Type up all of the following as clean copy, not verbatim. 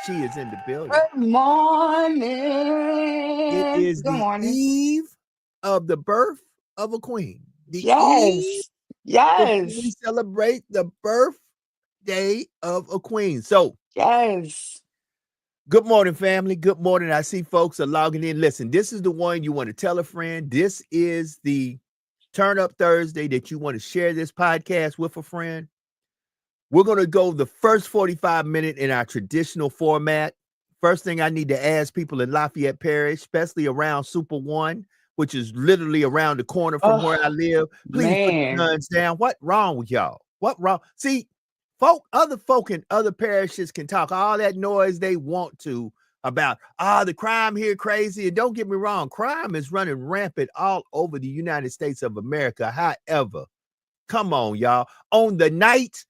She is in the building. Good morning. It is Good the morning. eve of the birth of a queen. The eve Yes. before we Yes. celebrate the birthday of a queen. So, Yes. good morning, family. Good morning. I see folks are logging in. Listen, this is the one you want to tell a friend. This is the Turn Up Thursday that you want to share this podcast with a friend. We're going to go the first 45 minutes in our traditional format. First thing I need to ask people in Lafayette Parish, especially around Super One, which is literally around the corner from where I Oh, live, please put your man. guns down. What wrong with y'all? What wrong? See, other folk in other parishes can talk all that noise they want to about the crime here crazy. And don't get me wrong, crime is running rampant all over the United States of America. However, come on, y'all. On the night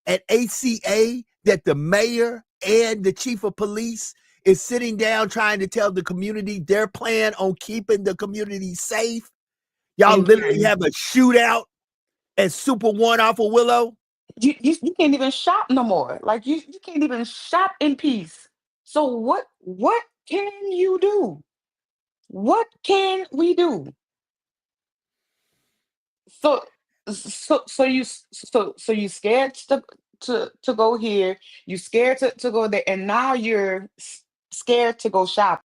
at ACA that the mayor and the chief of police is sitting down trying to tell the community their plan on keeping the community safe. Y'all literally And have a shootout at Super One off of Willow. you can't even shop no more. Like you can't even shop in peace. So what can you do? What can we do? So so you scared to go here, you scared to go there, and now you're scared to go shopping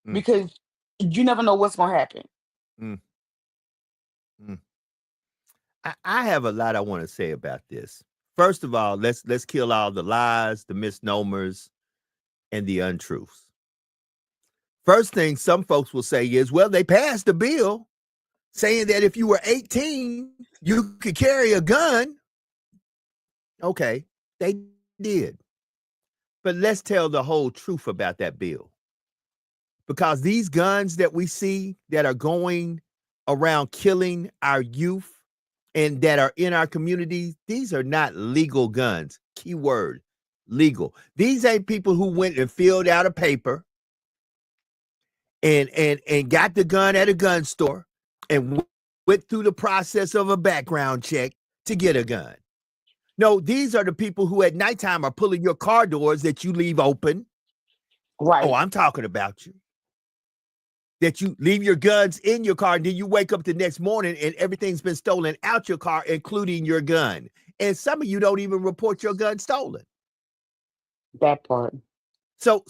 Mm, because you never know what's gonna happen. mm, mm. I have a lot I want to say about this. First of all, let's kill all the lies, the misnomers, and the untruths. First thing some folks will say is, well, they passed a bill saying that if you were 18, you could carry a gun. Okay, they did. But let's tell the whole truth about that bill. Because these guns that we see that are going around killing our youth and that are in our communities, these are not legal guns. Keyword, legal. These ain't people who went and filled out a paper and got the gun at a gun store and went through the process of a background check to get a gun. No, these are the people who at nighttime are pulling your car doors that you leave open. Oh, Right. I'm talking about you. That you leave your guns in your car and then you wake up the next morning and everything's been stolen out your car, including your gun. And some of you don't even report your gun stolen. That part. So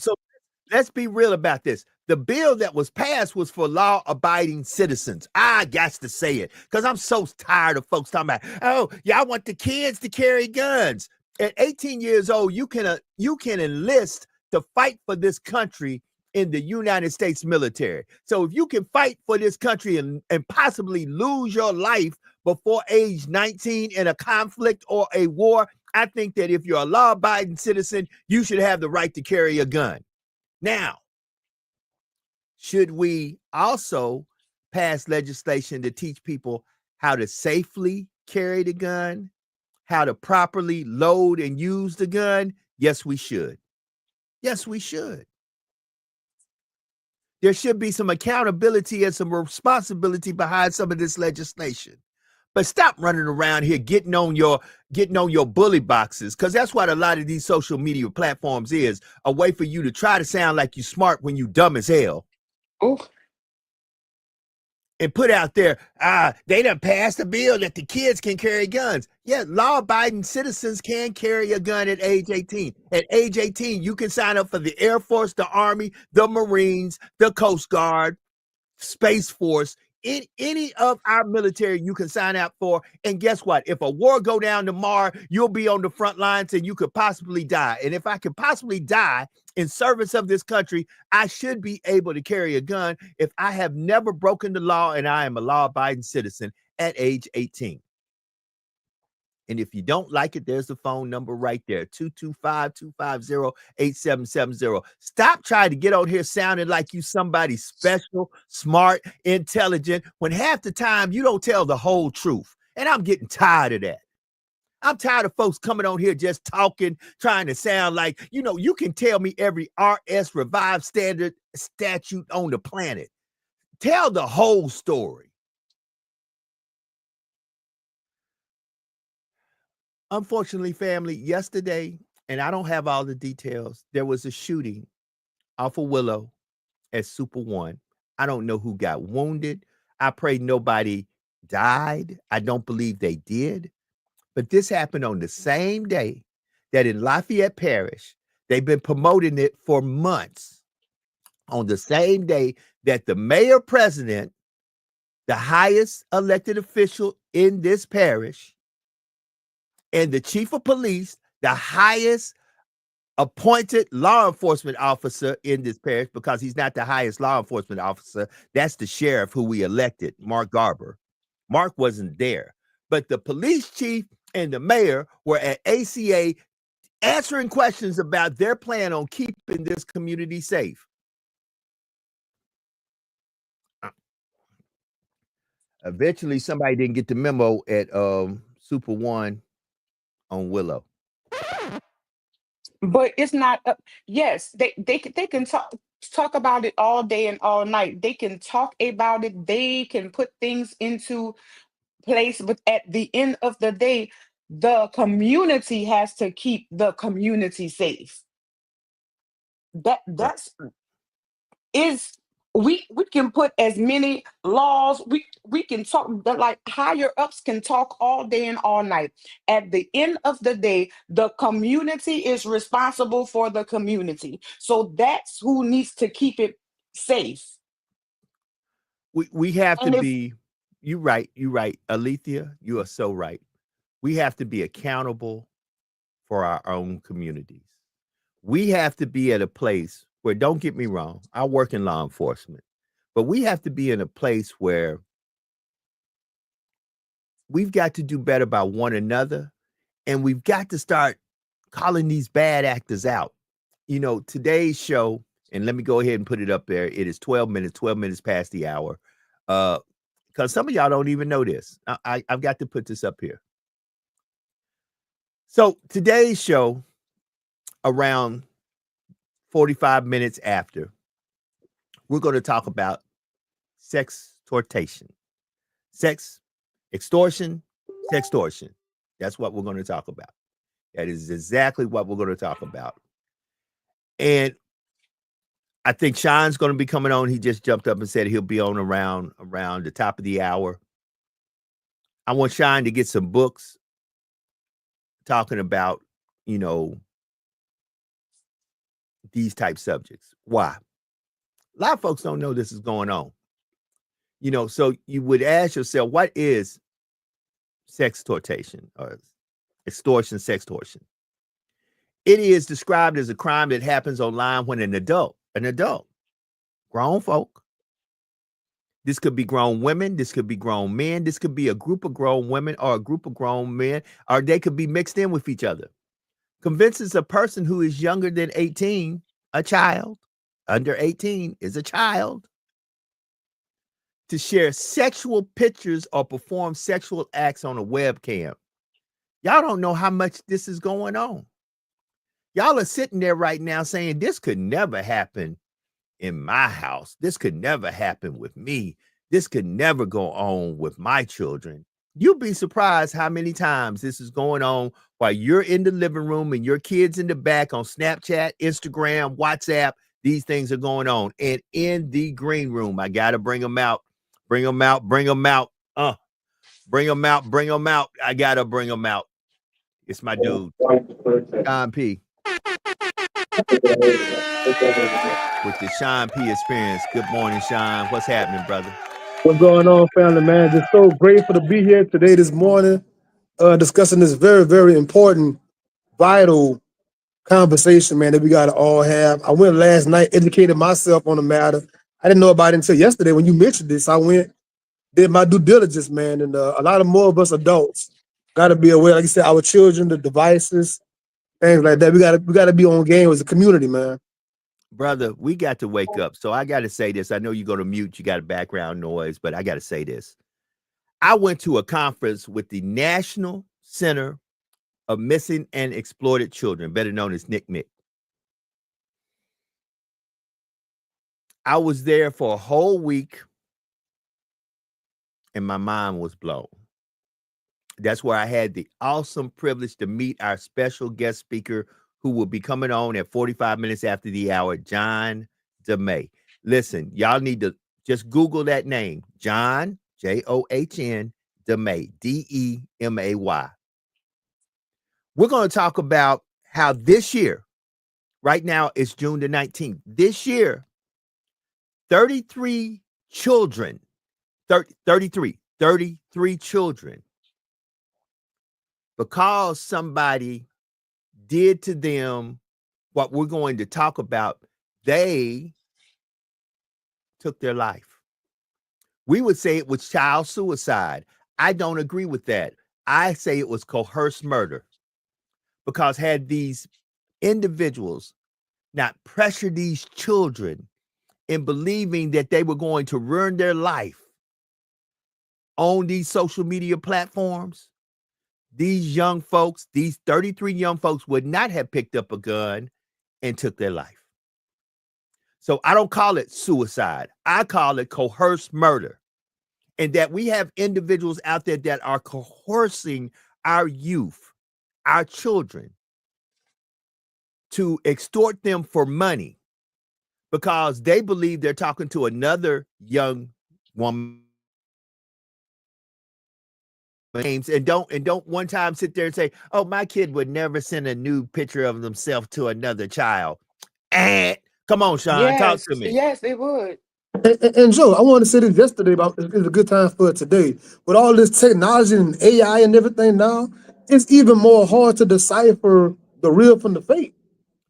let's be real about this. The bill that was passed was for law-abiding citizens. I got to say it because I'm so tired of folks talking about, oh, y'all want the kids to carry guns. At 18 years old, you can enlist to fight for this country in the United States military. So if you can fight for this country and possibly lose your life before age 19 in a conflict or a war, I think that if you're a law-abiding citizen, you should have the right to carry a gun. Now, should we also pass legislation to teach people how to safely carry the gun, how to properly load and use the gun? Yes, we should. Yes, we should. There should be some accountability and some responsibility behind some of this legislation. But stop running around here getting on your bully boxes, because that's what a lot of these social media platforms is, a way for you to try to sound like you smart when you dumb as hell. Oh, And put out there, they done passed a bill that the kids can carry guns. Yeah, law-abiding citizens can carry a gun at age 18. At age 18, you can sign up for the Air Force, the Army, the Marines, the Coast Guard, Space Force, in any of our military you can sign up for. And guess what? If a war go down tomorrow, you'll be on the front lines and you could possibly die. And if I could possibly die in service of this country, I should be able to carry a gun if I have never broken the law and I am a law-abiding citizen at age 18. And if you don't like it, there's the phone number right there, 225-250-8770. Stop trying to get out here sounding like you somebody special, smart, intelligent, when half the time you don't tell the whole truth. And I'm getting tired of that. I'm tired of folks coming on here just talking, trying to sound like, you can tell me every RS Revived Standard statute on the planet. Tell the whole story. Unfortunately, family, yesterday and I don't have all the details. There was a shooting off of Willow at Super One. I don't know who got wounded. I pray nobody died. I don't believe they did. But this happened on the same day that in Lafayette Parish, they've been promoting it for months. On the same day that the mayor president, the highest elected official in this parish, and the chief of police, the highest appointed law enforcement officer in this parish, because he's not the highest law enforcement officer. That's the sheriff who we elected, Mark Garber. Mark wasn't there, but the police chief and the mayor were at ACA answering questions about their plan on keeping this community safe. Eventually, somebody didn't get the memo at Super One on Willow. But it's not. Yes, they can talk about it all day and all night. They can talk about it. They can put things into place, but at the end of the day, the community has to keep the community safe. Right. That's is we can put as many laws, we can talk, like higher ups can talk all day and all night. At the end of the day, the community is responsible for the community, so that's who needs to keep it safe. We have to And if be. You're right, Alethea. You are so right. We have to be accountable for our own communities. We have to be at a place where, don't get me wrong, I work in law enforcement, but we have to be in a place where we've got to do better by one another, and we've got to start calling these bad actors out. You know, today's show, and let me go ahead and put it up there. It is 12 minutes past the hour. Because some of y'all don't even know this. I've got to put this up here. So today's show, around 45 minutes after, we're going to talk about sex tortation, sex extortion, sextortion. That's what we're going to talk about. That is exactly what we're going to talk about. And I think Sean's going to be coming on. He just jumped up and said he'll be on around the top of the hour. I want Sean to get some books talking about, you know, these type subjects. Why? A lot of folks don't know this is going on. You know, so you would ask yourself, what is sex tortation or extortion, sextortion? It is described as a crime that happens online when an adult, grown folk, this could be grown women, this could be grown men, this could be a group of grown women or a group of grown men, or they could be mixed in with each other, convinces a person who is younger than 18, a child, under 18 is a child, to share sexual pictures or perform sexual acts on a webcam. Y'all don't know how much this is going on. Y'all are sitting there right now saying, this could never happen in my house. This could never happen with me. This could never go on with my children. You'll be surprised how many times this is going on while you're in the living room and your kids in the back on Snapchat, Instagram, WhatsApp. These things are going on. And in the green room, I got to bring them out. Bring them out. Bring them out. Bring them out. Bring them out. I got to bring them out. It's my dude, Sean P. With the Sean P experience. Good morning, Sean. What's happening, brother? What's going on, family, man? Just so grateful to be here today, this morning, discussing this very, very important, vital conversation, man, that we got to all have. I went last night, educated myself on the matter. I didn't know about it until yesterday when you mentioned this. I went, did my due diligence, man, and a lot of more of us adults got to be aware, like you said, our children, the devices, things like that. We got to be on game as a community, man. Brother, we got to wake up. So I got to say this. I know you're going to mute. You got a background noise, but I got to say this. I went to a conference with the National Center of Missing and Exploited Children, better known as NCMEC. I was there for a whole week, and my mind was blown. That's where I had the awesome privilege to meet our special guest speaker, who will be coming on at 45 minutes after the hour, John DeMay. Listen, y'all need to just Google that name, John, John DeMay, Demay. We're going to talk about how this year, right now it's June the 19th, this year, 33 children, 33 children, because somebody did to them what we're going to talk about, they took their life. We would say it was child suicide. I don't agree with that. I say it was coerced murder, because had these individuals not pressured these children in believing that they were going to ruin their life on these social media platforms, these young folks, these 33 young folks would not have picked up a gun and took their life. So I don't call it suicide. I call it coerced murder. And that we have individuals out there that are coercing our youth, our children, to extort them for money because they believe they're talking to another young woman and don't one time sit there and say, oh, my kid would never send a nude picture of themselves to another child. Come on, Sean, talk to me. Yes, they would. And Joe, I wanted to say this yesterday, but it's a good time for it today. With all this technology and AI and everything now, it's even more hard to decipher the real from the fake.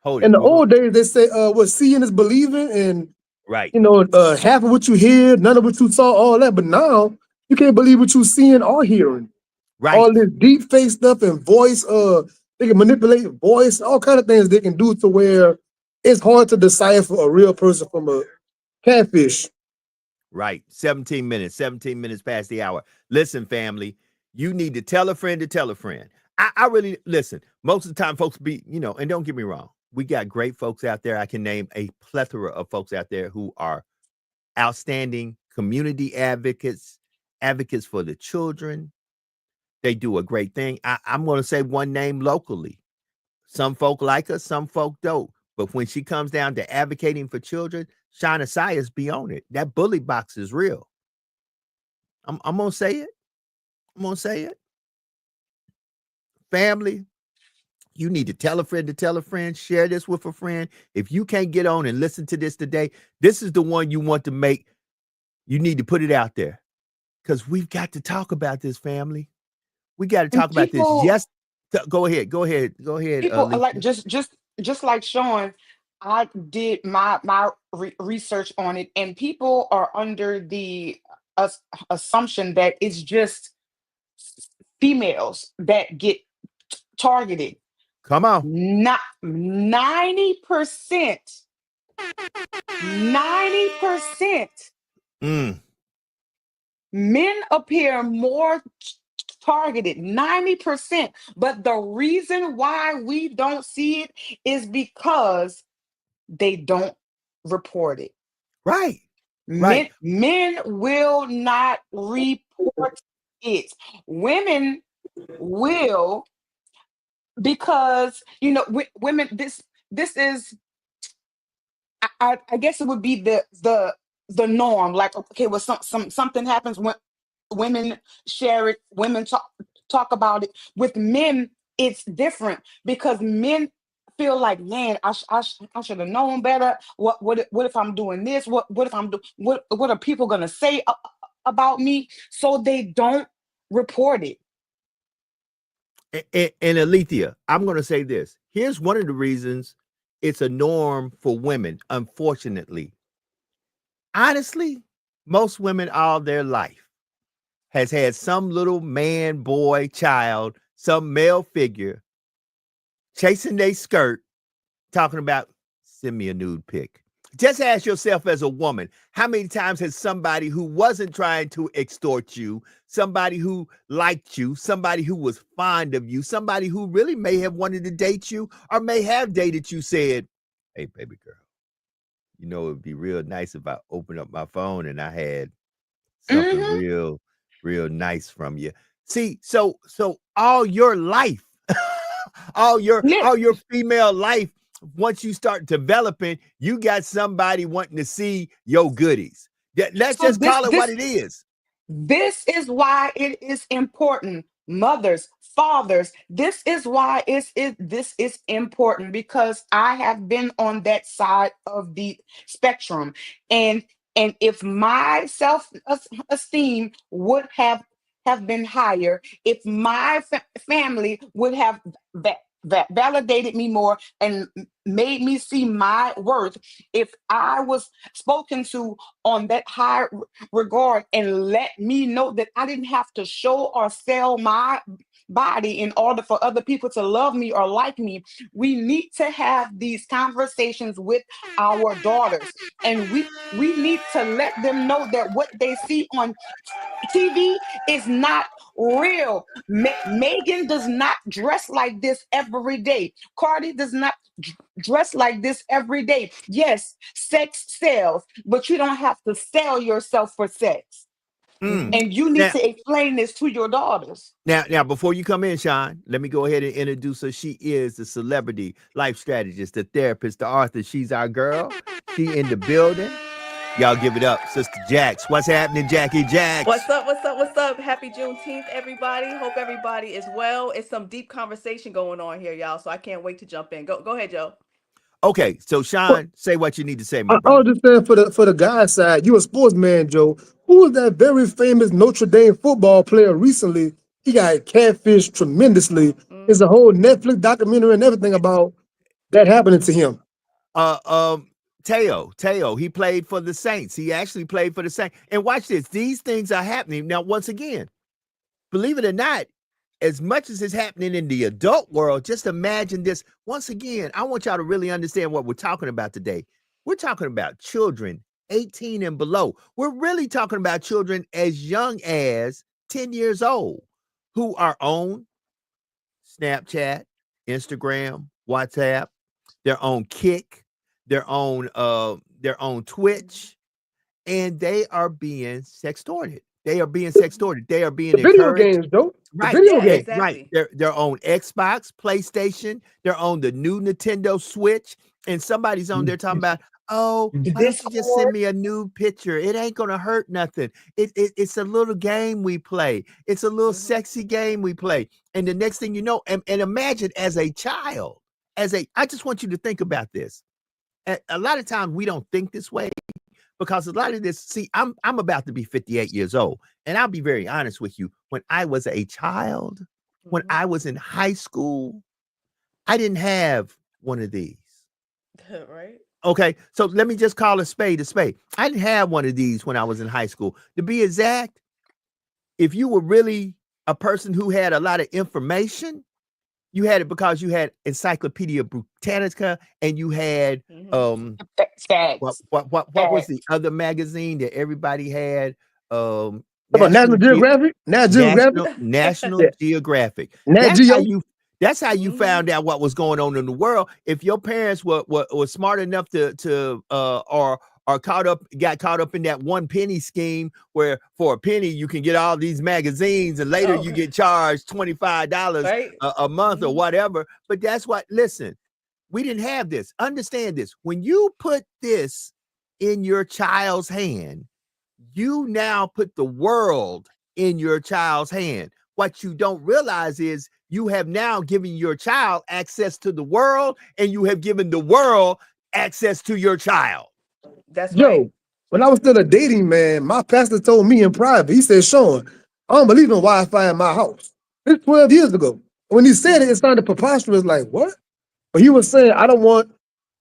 In the old days, they say, what seeing is believing, and right, half of what you hear, none of what you saw, all that. But now you can't believe what you're seeing or hearing. Right. All this deep fake stuff and voice, they can manipulate voice, all kind of things they can do to where it's hard to decipher a real person from a catfish. Right. 17 minutes past the hour. Listen, family, you need to tell a friend to tell a friend. I really listen. Most of the time, folks be, and don't get me wrong, we got great folks out there. I can name a plethora of folks out there who are outstanding community advocates for the children. They do a great thing. I'm going to say one name locally. Some folk like us, some folk don't. But when she comes down to advocating for children, Shauna Sayers be on it. That bully box is real. I'm going to say it. I'm going to say it. Family, you need to tell a friend to tell a friend. Share this with a friend. If you can't get on and listen to this today, this is the one you want to make. You need to put it out there because we've got to talk about this, family. We got to talk about this. Yes. Go ahead. People like just like Sean, I did my research on it, and people are under the assumption that it's just females that get targeted. Come on. Not 90%. 90%. Men appear more targeted, 90%. But the reason why we don't see it is because they don't report it. Right. Men will not report it. Women will, because women, this is, I guess it would be the norm. Like, okay, well, something happens when women share it, women talk about it. With men, it's different because men feel like, man, I should have known better. What if I'm doing this? What if I'm doing what are people gonna say about me? So they don't report it. And Alethea, I'm going to say this. Here's one of the reasons it's a norm for women, unfortunately. Honestly, most women all their life has had some little man, boy, child, some male figure chasing their skirt, talking about, send me a nude pic. Just ask yourself as a woman, how many times has somebody who wasn't trying to extort you, somebody who liked you, somebody who was fond of you, somebody who really may have wanted to date you or may have dated you said, hey, baby girl, it'd be real nice if I opened up my phone and I had something real nice from you. See, so all your life, all your Lit- all your female life, once you start developing, you got somebody wanting to see your goodies. Let's So just call it what it is. this is why it is important, mothers, fathers. This is why this is important, because I have been on that side of the spectrum, and if my self esteem would have been higher, if my family would have validated me more and made me see my worth, if I was spoken to on that high regard and let me know that I didn't have to show or sell my body in order for other people to love me or like me. We need to have these conversations with our daughters, and we need to let them know that what they see on TV is not real. Megan does not dress like this every day. Cardi does not dress like this every day. Yes, sex sells, but you don't have to sell yourself for sex. Mm. And you need Now, to explain this to your daughters. now, before you come in, Sean, let me go ahead and introduce her. She is the celebrity life strategist, the therapist, the author. She's our girl. She in the building. Y'all give it up, Sister Jax. What's happening, Jackie Jax? What's up? What's up? What's up? Happy Juneteenth, everybody. Hope everybody is well. It's some deep conversation going on here, y'all. So I can't wait to jump in. Go ahead, Joe. Okay, so Sean, say what you need to say, my I was brother. just saying for the guy side, you a sportsman, Joe. Who was that very famous Notre Dame football player recently? He got catfished tremendously. There's a whole Netflix documentary and everything about that happening to him. Teo, he played for the Saints. He actually played for the Saints. And watch this. These things are happening. Now, once again, believe it or not, as much as it's happening in the adult world, just imagine this. Once again, I want y'all to really understand what we're talking about today. We're talking about children 18 and below. We're really talking about children as young as 10 years old who are on Snapchat, Instagram, WhatsApp, their own Kick, their own Twitch, and they are being sextorted. They are being sextorted. They are being The video encouraged. games, Joe. The Right, video Yeah, games. exactly. right. They're on Xbox, PlayStation. They're on the new Nintendo Switch, and somebody's on there talking about, oh, why don't you just send me a new picture? It ain't gonna hurt nothing. It's a little game we play. It's a little sexy game we play. And the next thing you know, and imagine as a child, I just want you to think about this. A lot of times we don't think this way because a lot of this, see, I'm about to be 58 years old, and I'll be very honest with you. When I was a child, when I was in high school, I didn't have one of these. Right. Okay, so let me just call a spade a spade. I didn't have one of these when I was in high school. To be exact, if you were really a person who had a lot of information, you had it because you had Encyclopedia Britannica and you had Facts. what was the other magazine that everybody had? About National Ge- Geographic? National Yeah. Geographic. Nat Geo. That's how you found out what was going on in the world. If your parents were smart enough to or got caught up in that 1 penny scheme where for a penny you can get all these magazines and later you get charged $25 Right. a month or whatever. But that's what, listen, we didn't have this. Understand this. When you put this in your child's hand, you now put the world in your child's hand. What you don't realize is you have now given your child access to the world, and you have given the world access to your child. That's Joe, right. when I was still a dating man, my pastor told me in private, he said, Sean, I don't believe in Wi-Fi in my house. It's 12 years ago. When he said it, it sounded preposterous, like, what? But he was saying, I don't want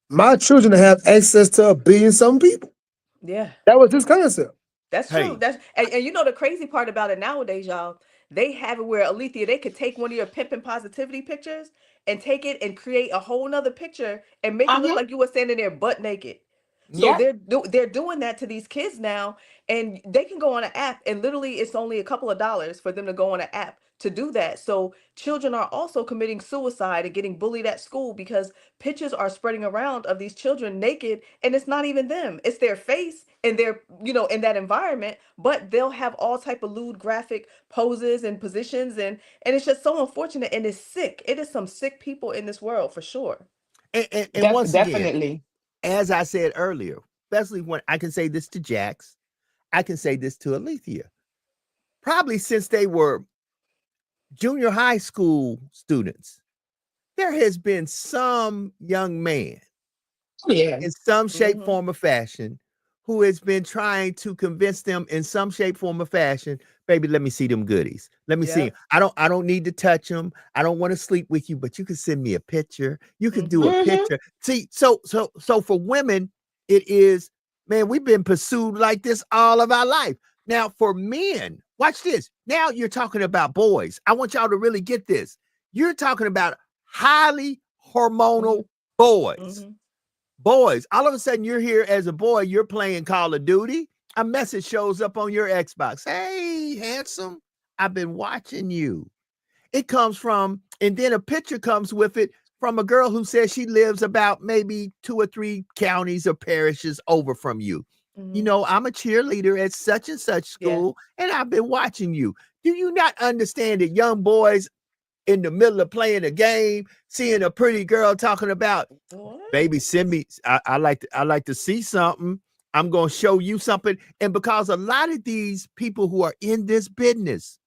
my children to have access to 1 billion some people. Yeah. That was his concept. That's Hey. true. And you know the crazy part about it nowadays, y'all, they have it where Alethea, they could take one of your pimping positivity pictures and take it and create a whole nother picture and make it look like you were standing there butt naked. So Yeah. they're doing that to these kids now, and they can go on an app, and literally it's only a couple of dollars for them to go on an app to do that. So children are also committing suicide and getting bullied at school because pictures are spreading around of these children naked, and it's not even them. It's their face and they're, in that environment, but they'll have all type of lewd graphic poses and positions, and it's just so unfortunate, and it's sick. It is some sick people in this world for sure. And once again, Definitely. as I said earlier, especially when I can say this to Jax, I can say this to Alethea. Probably since they were junior high school students, there has been some young man Yeah. in some shape, Mhm. form, or fashion who has been trying to convince them in some shape, form, or fashion, baby, let me see them goodies. Let me see 'em. Yep. I don't need to touch them. I don't want to sleep with you, but you can send me a picture. You can do a Mhm. picture. See, so for women, it is, man, we've been pursued like this all of our life. Now, for men, watch this. Now you're talking about boys. I want y'all to really get this. You're talking about highly hormonal boys. Mhm. Boys, all of a sudden you're here as a boy, you're playing Call of Duty. A message shows up on your Xbox. Hey, handsome, I've been watching you. It comes from, and then a picture comes with it from a girl who says she lives about maybe 2 or 3 counties or parishes over from you. Mhm. I'm a cheerleader at such and such Yeah. school, and I've been watching you. Do you not understand that young boys in the middle of playing a game, seeing a pretty girl talking about, What? baby, send me, I like to see something. I'm gonna show you something. And because a lot of these people who are in this business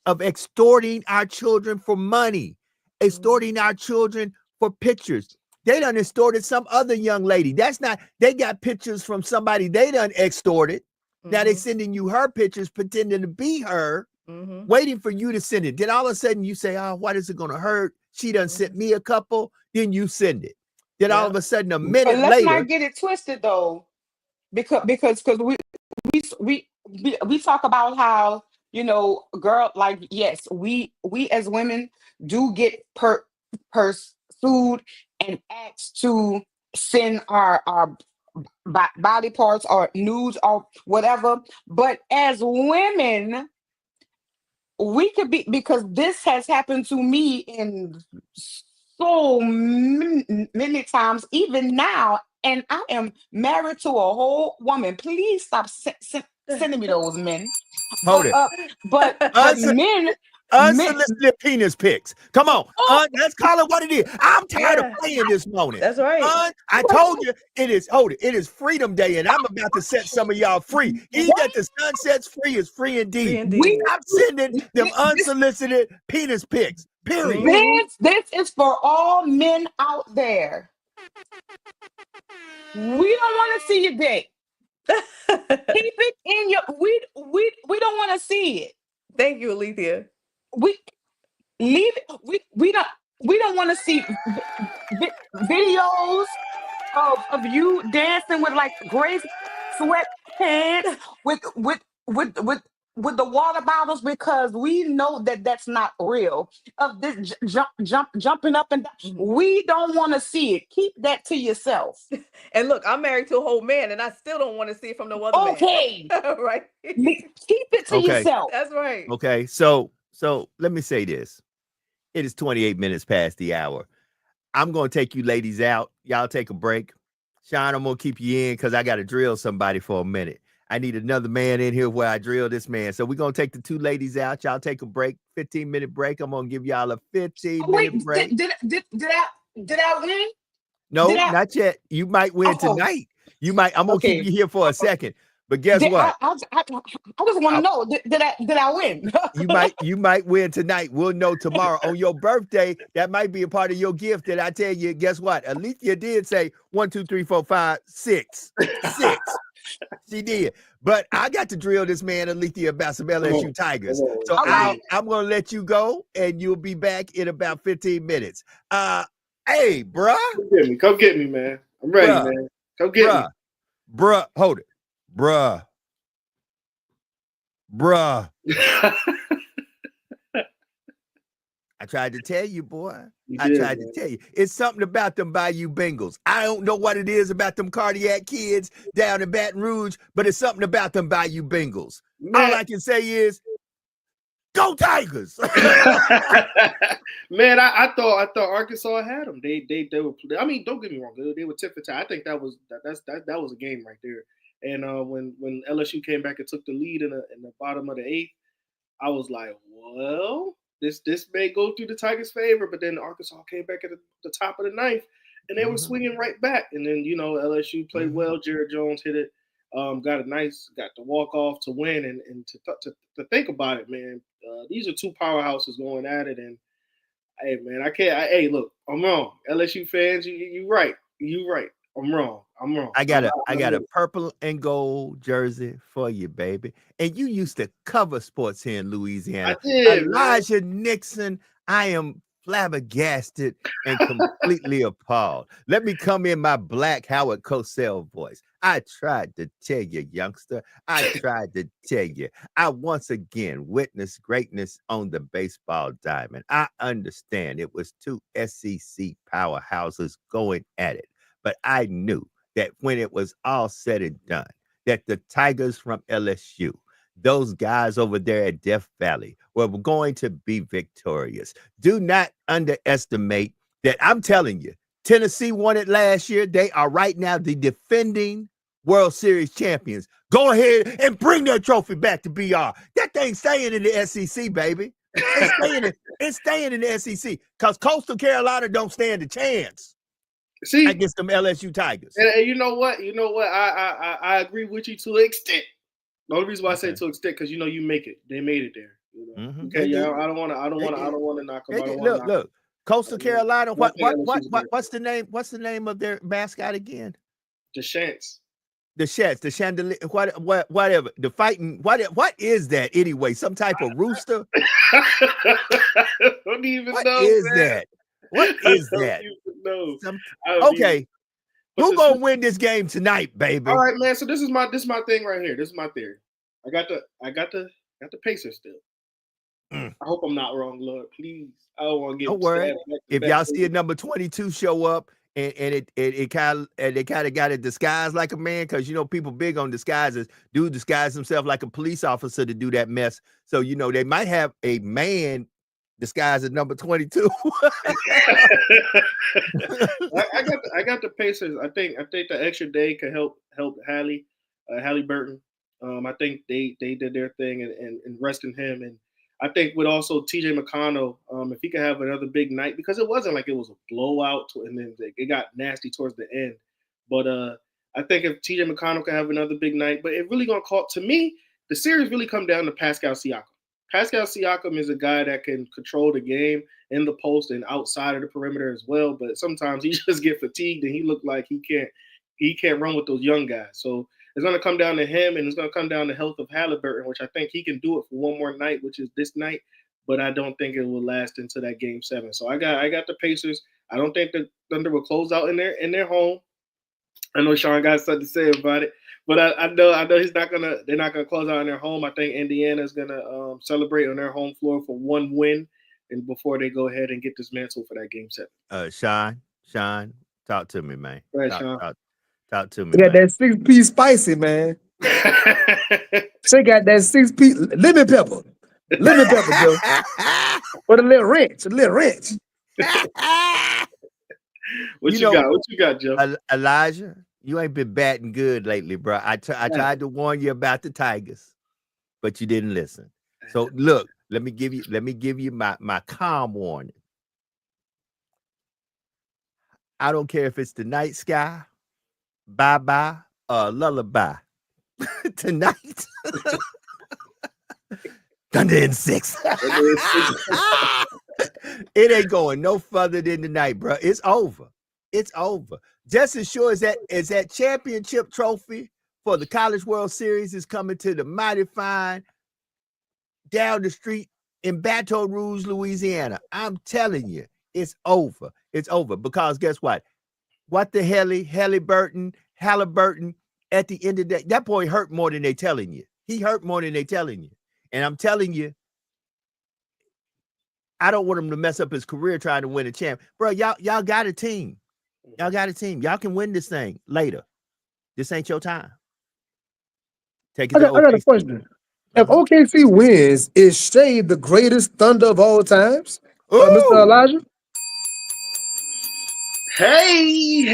of extorting our children for money, extorting our children for pictures, they done extorted some other young lady. They got pictures from somebody they done extorted. Now they Mhm. sending you her pictures, pretending to be her, Mhm. waiting for you to send it. Then all of a sudden you say, oh, what is it gonna hurt? She done sent me a couple, then you send it. Then all of Yep. a sudden, a But minute let's later, not get it twisted though, because we talk about how, girl, like, yes, we as women do get pursued and asked to send our body parts or nudes or whatever, but as women we could be, because this has happened to me in so many times, even now, and I am married to a whole woman. Please stop sending me those men. hold it. But men, men. Unsolicited penis pics. Come on. Oh, Let's call it what it is. I'm tired of Yeah. playing this morning. That's right. I told you hold it. It is Freedom Day, and I'm about to set some of y'all free. He that the sun sets free is free indeed. Free indeed. Stop sending them this, unsolicited penis pics. Period. Mhm. this is for all men out there. We don't want to see your dick. Keep it in your. We don't want to see it. Thank you, Alethea. We leave it. We don't want to see videos of you dancing with like gray sweatpants with the water bottles, because we know that that's not real. Of this jumping up and down, Mhm. we don't want to see it. Keep that to yourself. And look, I'm married to a whole man, and I still don't want to see it from no other man. Okay, Right? keep it to Okay. yourself. That's right. Okay. So let me say this. It is 28 minutes past the hour. I'm going to take you ladies out. Y'all take a break. Sean, I'm going to keep you in because I got to drill somebody for a minute. I need another man in here where I drill this man. So we're going to take the 2 ladies out. Y'all take a break, 15-minute break. I'm going to give y'all a 15-minute Wait, break. did I win? No, did I- not yet. You might win Oh. tonight. I'm going to keep Okay. you here for a second. But guess what? I just want to know, did I win? You might win tonight. We'll know tomorrow. On your birthday, that might be a part of your gift that I tell you. Guess what? Alethea did say 1, 2, 3, 4, 5, 6. 6. She did. But I got to drill this man, Alethea, about some LSU Tigers. So All right. I'm going to let you go, and you'll be back in about 15 minutes. Hey, bruh. Come get me, man. I'm ready, Bruh. man. Come get me. Bruh, hold it. Bruh. I tried to tell you, boy. I tried to tell you. It's something about them Bayou Bengals. I don't know what it is about them cardiac kids down in Baton Rouge, but it's something about them Bayou Bengals. Man. All I can say is Go Tigers! Man, I thought Arkansas had them. They were. I mean, don't get me wrong. They were tit for tat. I think that was a game right there. And when LSU came back and took the lead in the bottom of the 8th, I was like, well, this may go through the Tigers' favor. But then Arkansas came back at the top of the 9th, and they were swinging right back. And then LSU played well. Jared Jones hit it. Got the walk off to win, and to think about it, man. These are two powerhouses going at it, and hey, man, hey, look, I'm wrong. LSU fans, you right. You right. I'm wrong. I got a purple and gold jersey for you, baby. And you used to cover sports here in Louisiana. I did, Elijah Nixon, I am flabbergasted and completely appalled. Let me come in my black Howard Cosell voice. I tried to tell you, youngster. I tried to tell you. I once again witnessed greatness on the baseball diamond. I understand it was two SEC powerhouses going at it, but I knew that when it was all said and done, that the Tigers from LSU, those guys over there at Death Valley, were going to be victorious. Do not underestimate that. I'm telling you, Tennessee won it last year. They are right now the defending World Series champions. Go ahead and bring their trophy back to BR. That thing's staying in the SEC, baby. It's staying in the SEC because Coastal Carolina don't stand a chance. See, against them LSU Tigers. And you know what? I agree with you to an extent. The only reason why I say to an extent because you make it. They made it there. Okay, yeah. I don't want to knock them. Look. Coastal Carolina. What's the name? What's the name of their mascot again? The Shants. The Shants. The chandelier. Whatever. The fighting. What is that anyway? Some type of rooster? Don't even what know. What is man. that? What is that? Okay. Who's gonna win this game tonight, baby? All right, man. So this is my thing right here. This is my theory. I got the Pacers still. I hope I'm not wrong, Lord. Please. I don't want to get. Don't worry. If y'all see a number 22 show up and it kind of got it disguised like a man, because people big on disguises. Dude disguise himself like a police officer to do that mess. So they might have a man disguised as number 22. I got the Pacers. I think the extra day could help Hallie Burton. I think they did their thing and resting him, and I think with also TJ McConnell, if he could have another big night, because it wasn't like it was a blowout and then it got nasty towards the end. But I think if TJ McConnell could have another big night, but it really gonna call to me, the series really come down to Pascal Siakam. Pascal Siakam is a guy that can control the game in the post and outside of the perimeter as well. But sometimes he just get fatigued and he look like he can't run with those young guys. So it's going to come down to him, and it's going to come down to health of Halliburton, which I think he can do it for one more night, which is this night. But I don't think it will last into that Game 7. So I got the Pacers. I don't think the Thunder will close out in their home. I know Sean got something to say about it. But I know they're not gonna close out in their home. I think Indiana's gonna celebrate on their home floor for one win, and before they go ahead and get dismantled for that Game 7. Sean, talk to me, man. Go ahead, Sean. Talk to me. They got that 6-piece spicy, man. She got that 6-piece lemon pepper, Joe. With a little wrench. What you got, Joe? Elijah, you ain't been batting good lately, bro. I tried to warn you about the Tigers, but you didn't listen. So look, let me give you my calm warning. I don't care if it's the night sky, bye-bye, lullaby. Tonight, Thunder in 6. It ain't going no further than tonight, bro. It's over. Just as sure as that championship trophy for the College World Series is coming to the Mighty Fine down the street in Baton Rouge, Louisiana. I'm telling you, it's over. It's over because guess what? What the Halliburton, at the end of the day, that boy hurt more than they telling you. He hurt more than they telling you. And I'm telling you, I don't want him to mess up his career trying to win a champ. Bro, y'all got a team. Y'all can win this thing later. This ain't your time. Take it. I got a question. If OKC wins, is Shea the greatest Thunder of all times? Mr. Ooh. Elijah? Hey!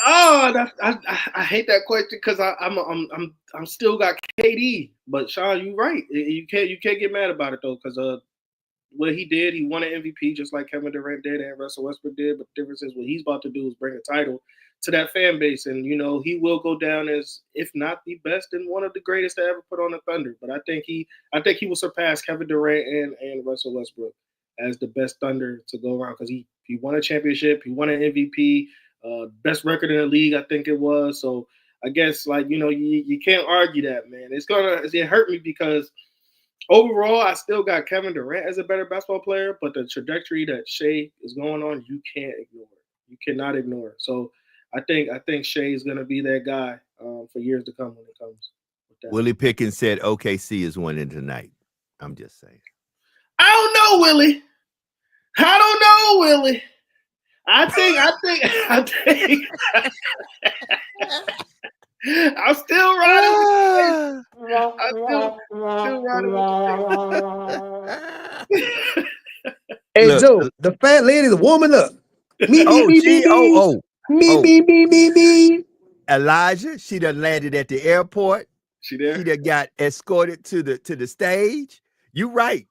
Oh, I hate that question because I'm still got KD. But Sean, you right. You can't get mad about it though, because what he did, he won an MVP just like Kevin Durant did and Russell Westbrook did. But the difference is what he's about to do is bring a title to that fan base, and he will go down as, if not the best, and one of the greatest to ever put on the Thunder. But I think he will surpass Kevin Durant and Russell Westbrook as the best Thunder to go around, because he won a championship, he won an MVP, best record in the league, I think it was. So I guess you can't argue that, man. It hurt me because overall I still got Kevin Durant as a better basketball player, but the trajectory that Shea is going on, you can't ignore it. You cannot ignore it. So I think Shea is going to be that guy for years to come when it comes with that. Willie Pickens said OKC is winning tonight. I'm just saying. I don't know, Willie. I think I'm still riding. Hey, Look, Joe, the fat lady's warming up. Me. Elijah, she done landed at the airport. She there? She done got escorted to the stage. You right.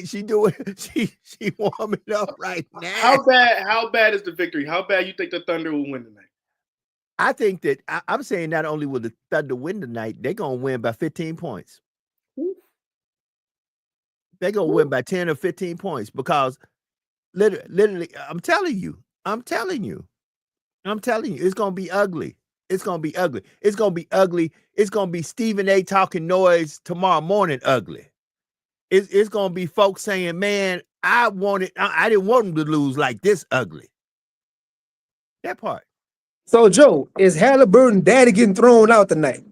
She doing. She warming up right now. How bad is the victory? How bad you think the Thunder will win tonight? I think that I'm saying not only will the Thunder win tonight, they're gonna win by 15 points. They're gonna win by 10 or 15 points because literally, I'm telling you, it's gonna be ugly. It's gonna be ugly. It's gonna be Stephen A. talking noise tomorrow morning ugly. It's gonna be folks saying, man, I didn't want them to lose like this ugly. That part. So, Joe, is Halliburton daddy getting thrown out tonight?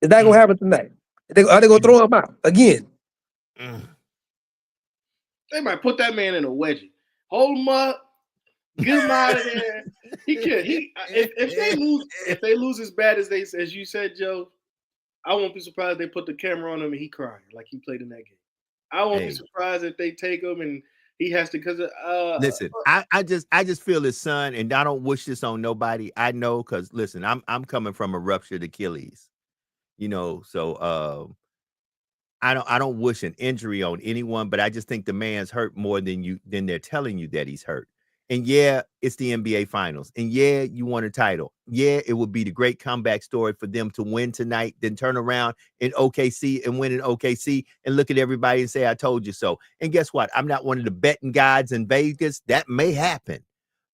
Is that gonna happen tonight? Are they gonna throw him out again? They might put that man in a wedgie, hold him up, get him out of there. He can't. If they lose as bad as you said, Joe, I won't be surprised if they put the camera on him and he crying like he played in that game. I won't be surprised if they take him and he has to, because listen, I just feel his son, and I don't wish this on nobody. I know, because listen, I'm coming from a ruptured Achilles, so I don't wish an injury on anyone, but I just think the man's hurt more than they're telling you that he's hurt. And yeah, it's the NBA Finals. And yeah, you won a title. Yeah, it would be the great comeback story for them to win tonight, then turn around in OKC and win in OKC and look at everybody and say, I told you so. And guess what? I'm not one of the betting gods in Vegas. That may happen.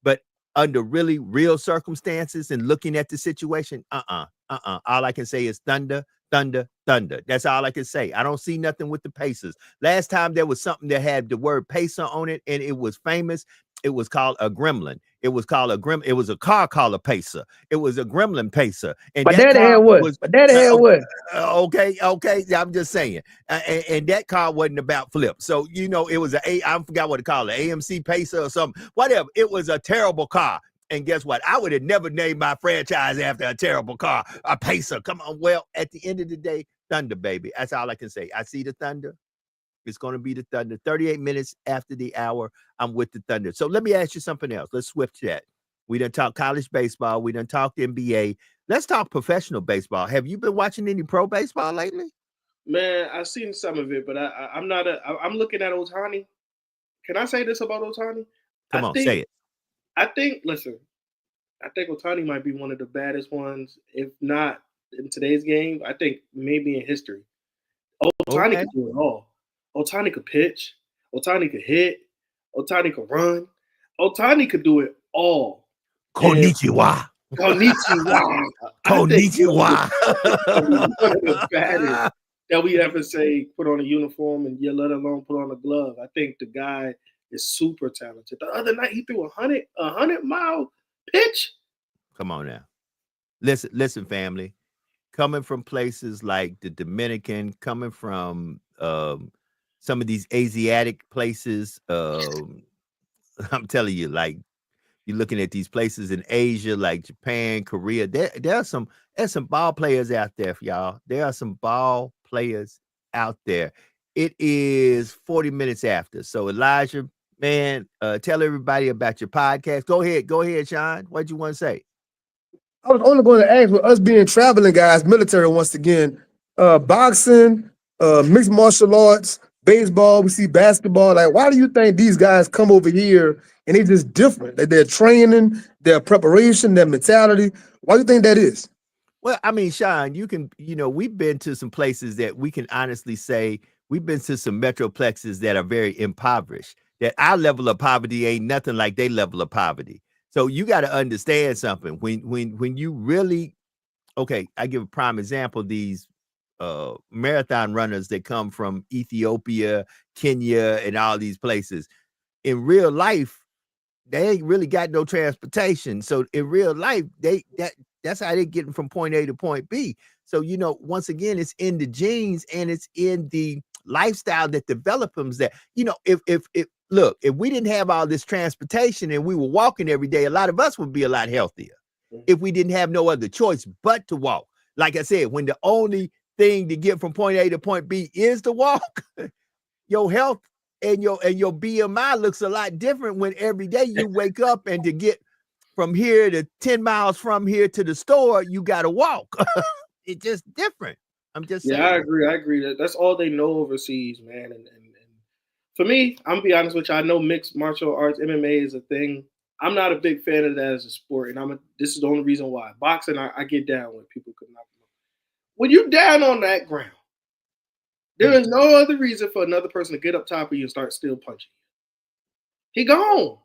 But under really real circumstances and looking at the situation, all I can say is thunder. That's all I can say. I don't see nothing with the Pacers. Last time there was something that had the word Pacer on it, and it was famous. It was called a gremlin. It was called It was a car called a Pacer. It was a gremlin Pacer. And but that had what? Okay. I'm just saying. And that car wasn't about flip. So, it was I forgot what to call it, AMC Pacer or something. Whatever. It was a terrible car. And guess what? I would have never named my franchise after a terrible car, a Pacer. Come on. Well, at the end of the day, Thunder, baby. That's all I can say. I see the Thunder. It's going to be the Thunder. 38 minutes after the hour, I'm with the Thunder. So let me ask you something else. Let's switch that. We done talk college baseball. We done talk NBA. Let's talk professional baseball. Have you been watching any pro baseball lately? Man, I've seen some of it, but I'm looking at Ohtani. Can I say this about Ohtani? Come on, say it. I think Ohtani might be one of the baddest ones, if not in today's game. I think maybe in history. Ohtani could do it all. Ohtani could pitch. Ohtani could hit. Ohtani could run. Ohtani could do it all. Konnichiwa. Konnichiwa. Konnichiwa. One of the baddest that we ever say put on a uniform and let alone put on a glove. I think the guy is super talented. The other night he threw a 100-mile pitch. Come on now. Listen, family. Coming from places like the Dominican, coming from some of these Asiatic places, I'm telling you, like You're looking at these places in Asia like Japan, Korea. There's some ball players out there for y'all. There are some ball players out there. It is 40 minutes after. So Elijah, man, tell everybody about your podcast. Go ahead, Sean. What you want to say? I was only going to ask, with us being traveling guys, military once again, boxing, mixed martial arts, baseball, we see basketball. Like, why do you think these guys come over here and they just different? Like their training, their preparation, their mentality. Why do you think that is? Well, I mean, Sean, we've been to some places that we can honestly say we've been to some metroplexes that are very impoverished, that our level of poverty ain't nothing like their level of poverty. So you got to understand something. When you really, okay, I give a prime example, these marathon runners that come from Ethiopia, Kenya, and all these places. In real life, they ain't really got no transportation. So in real life, that's how they're getting from point A to point B. So, once again, it's in the genes and it's in the lifestyle that develops them that, if we didn't have all this transportation and we were walking every day, a lot of us would be a lot healthier if we didn't have no other choice but to walk. Like I said, when the only thing to get from point A to point B is to walk, your health and your BMI looks a lot different when every day you wake up and to get from here to 10 miles from here to the store, you got to walk. It's just different. I'm just saying. I agree. That's all they know overseas, man. And for me, I'm gonna be honest with you. I know mixed martial arts, MMA is a thing. I'm not a big fan of that as a sport, and this is the only reason why. Boxing, I get down when people could knock them. When you down on that ground, there is no other reason for another person to get up top of you and start still punching you. He gone.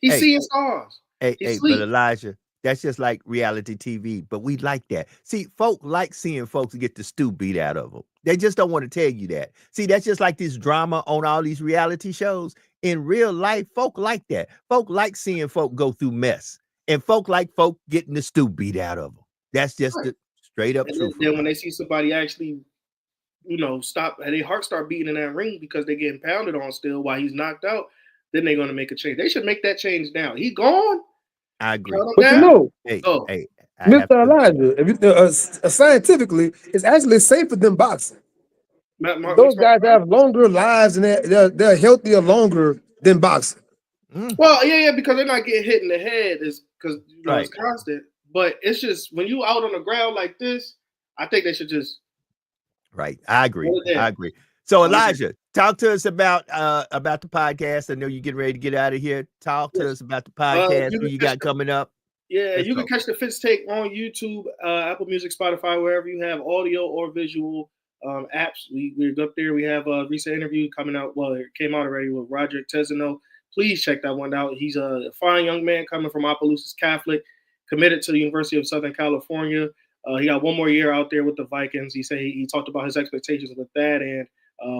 He's seeing stars. Hey, but Elijah, that's just like reality TV, but we like that. See, folk like seeing folks get the stew beat out of them. They just don't want to tell you that. See, that's just like this drama on all these reality shows. In real life, folk like that. Folk like seeing folk go through mess, and folk like folk getting the stew beat out of them. That's just the straight up truth. Then when they see somebody actually, stop, and their heart start beating in that ring because they're getting pounded on still while he's knocked out, then they're going to make a change. They should make that change now. He gone. I agree. But Mr. Elijah, if you, scientifically, it's actually safer than boxing. Those guys have longer lives and they're healthier longer than boxing. Well, yeah, because they're not getting hit in the head, is because it's constant. But it's just when you out on the ground like this, I think they should just. Right, I agree. So Elijah, talk to us about the podcast. I know you're getting ready to get out of here. Talk to us about the podcast. What you got coming up? Yeah, you can catch the Fitz Take on YouTube, Apple Music, Spotify, wherever you have audio or visual apps. We're up there. We have a recent interview coming out. Well, it came out already with Roderick Tezano. Please check that one out. He's a fine young man coming from Opelousas Catholic, committed to the University of Southern California. He got one more year out there with the Vikings. He said he talked about his expectations with that and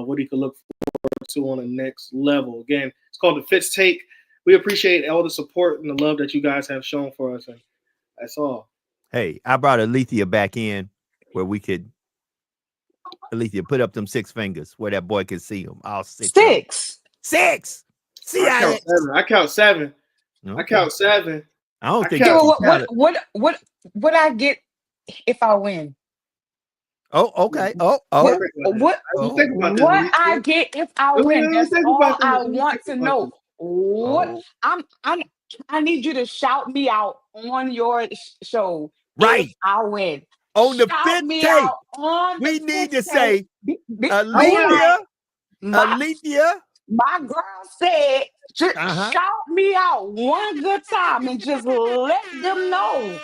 what he could look forward to on the next level. Again, it's called the Fitz Take. We appreciate all the support and the love that you guys have shown for us, and that's all. Hey, I brought Alethea back in where we could, Alethea, put up them 6 fingers where that boy can see them. All 6. 6. See, I count 7. Okay. I count 7. I don't think. What I get if I win? Oh, okay. What I get if I win? That's all I want to know. What I need you to shout me out on your show. Right. If I win. On the Fitz Take. We need to say, Alethea. My girl said, just shout me out one good time and just let them know.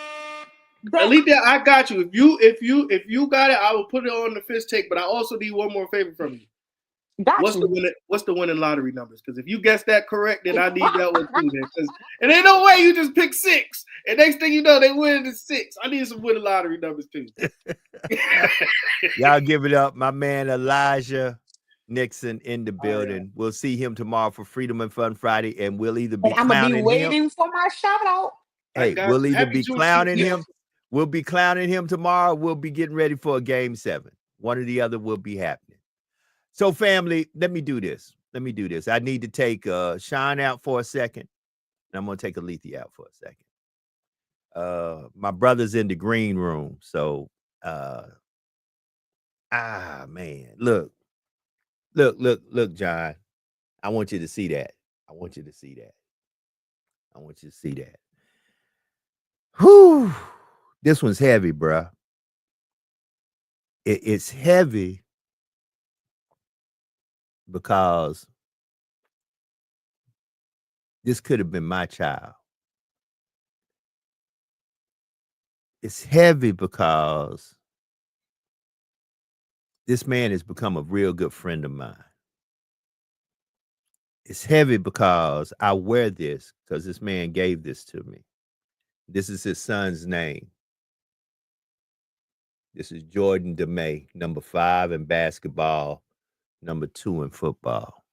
Alethea, I got you. If you got it, I will put it on the Fitz Take. But I also need one more favor from you. What's the winning lottery numbers? Because if you guess that correct, then I need that one too. Because and ain't no way you just pick 6, and next thing you know, they win the 6. I need some winning lottery numbers too. Y'all give it up, my man Elijah Nixon in the building. We'll see him tomorrow for Freedom and Fun Friday, and we'll either be I'm clowning gonna be waiting him. For my shout out. Hey, we'll either be clowning him. We'll be clowning him tomorrow. We'll be getting ready for a game 7. One or the other will be happening. So, family, let me do this. I need to take Sean out for a second. And I'm gonna take Alethea out for a second. My brother's in the green room, so man, look, John. I want you to see that. I want you to see that. I want you to see that. Whew. This one's heavy, bruh. It's heavy because this could have been my child. It's heavy because this man has become a real good friend of mine. It's heavy because I wear this because this man gave this to me. This is his son's name. This is Jordan DeMay, number 5 in basketball, number 2 in football.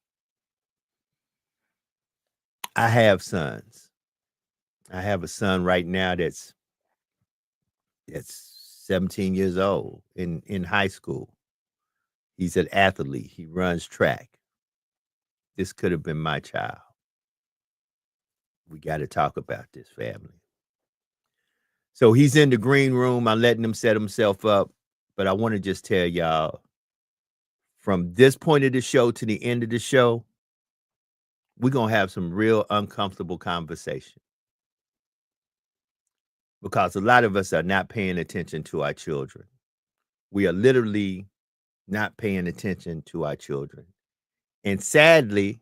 I have sons. I have a son right now that's 17 years old in high school. He's an athlete. He runs track. This could have been my child. We got to talk about this, family. So he's in the green room. I'm letting him set himself up. But I want to just tell y'all, from this point of the show to the end of the show, we're going to have some real uncomfortable conversation. Because a lot of us are not paying attention to our children. We are literally not paying attention to our children. And sadly,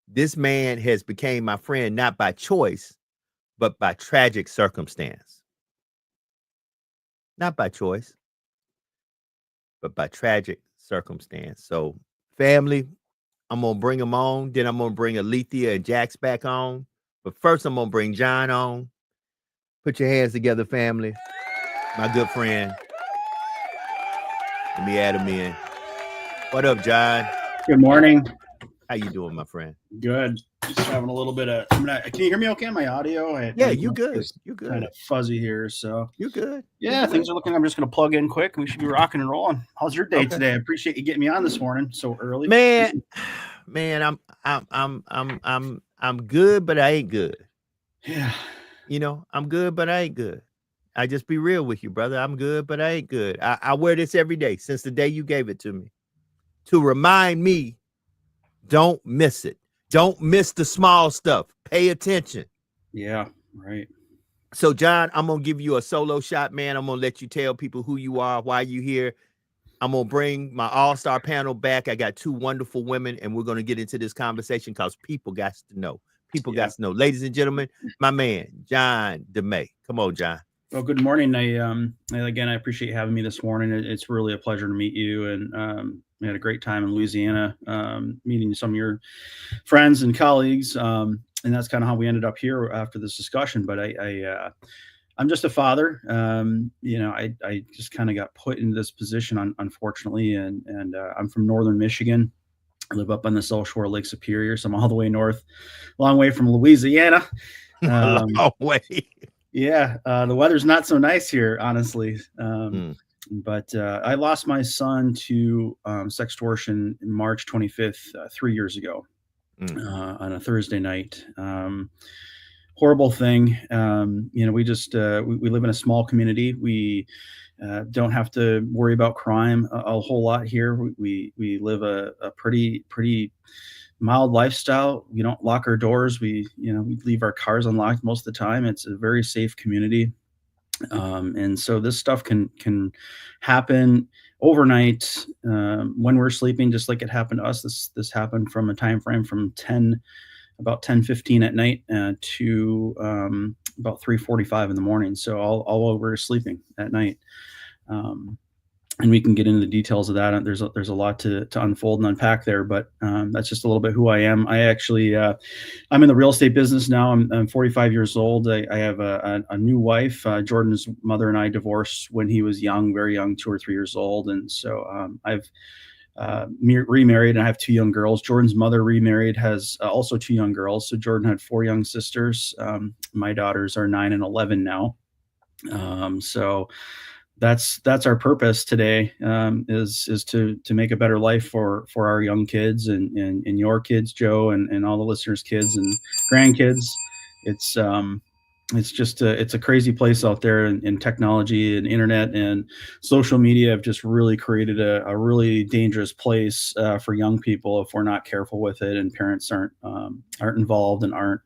this man has become my friend not by choice, but by tragic circumstance. Not by choice, but by tragic circumstance. So, family, I'm going to bring them on. Then I'm going to bring Alethea and Jax back on. But first, I'm going to bring John on. Put your hands together, family. My good friend. Let me add him in. What up, John? Good morning. How you doing, my friend? Good. Just having a little bit of. Can you hear me okay on my audio? You good. You good. Kind of fuzzy here, so you good. Yeah, things are looking. I'm just going to plug in quick. We should be rocking and rolling. How's your day today? I appreciate you getting me on this morning so early. Man, I'm good, but I ain't good. Yeah. You know, I'm good, but I ain't good. I just be real with you, brother. I'm good, but I ain't good. I wear this every day since the day you gave it to me to remind me, don't miss it. Don't miss the small stuff. Pay attention. Yeah, right. So, John, I'm going to give you a solo shot, man. I'm going to let you tell people who you are, why you here. I'm going to bring my all-star panel back. I got 2 wonderful women, and we're going to get into this conversation because people got to know. People got to know. Ladies and gentlemen, my man, John DeMay. Come on, John. Well, good morning. I appreciate you having me this morning. It's really a pleasure to meet you. And we had a great time in Louisiana, meeting some of your friends and colleagues. And that's kind of how we ended up here after this discussion. But I'm just a father. I just kind of got put into this position, unfortunately. And I'm from northern Michigan. I live up on the South Shore of Lake Superior, so I'm all the way north, long way from Louisiana. Long way. Yeah, the weather's not so nice here, honestly. But I lost my son to sextortion in March 25th, 3 years ago, on a Thursday night. Horrible thing. We just we live in a small community. We don't have to worry about crime a whole lot here. We live a pretty mild lifestyle. We don't lock our doors. We leave our cars unlocked most of the time. It's a very safe community. And so this stuff can happen overnight when we're sleeping, just like it happened to us. This happened from a time frame from about 10:15 at night to about 3:45 in the morning. So all while we're sleeping at night. And we can get into the details of that. There's a lot to unfold and unpack there, but that's just a little bit who I am. I actually, I'm in the real estate business now. I'm 45 years old. I have a new wife. Jordan's mother and I divorced when he was young, very young, 2 or 3 years old. And so I've remarried, and I have 2 young girls. Jordan's mother remarried, has also 2 young girls. So Jordan had 4 young sisters. My daughters are 9 and 11 now. So that's our purpose today, is to make a better life for our young kids and your kids, Joe, and all the listeners' kids and grandkids. it's just it's a crazy place out there, and technology and internet and social media have just really created a really dangerous place for young people if we're not careful with it, and parents aren't involved and aren't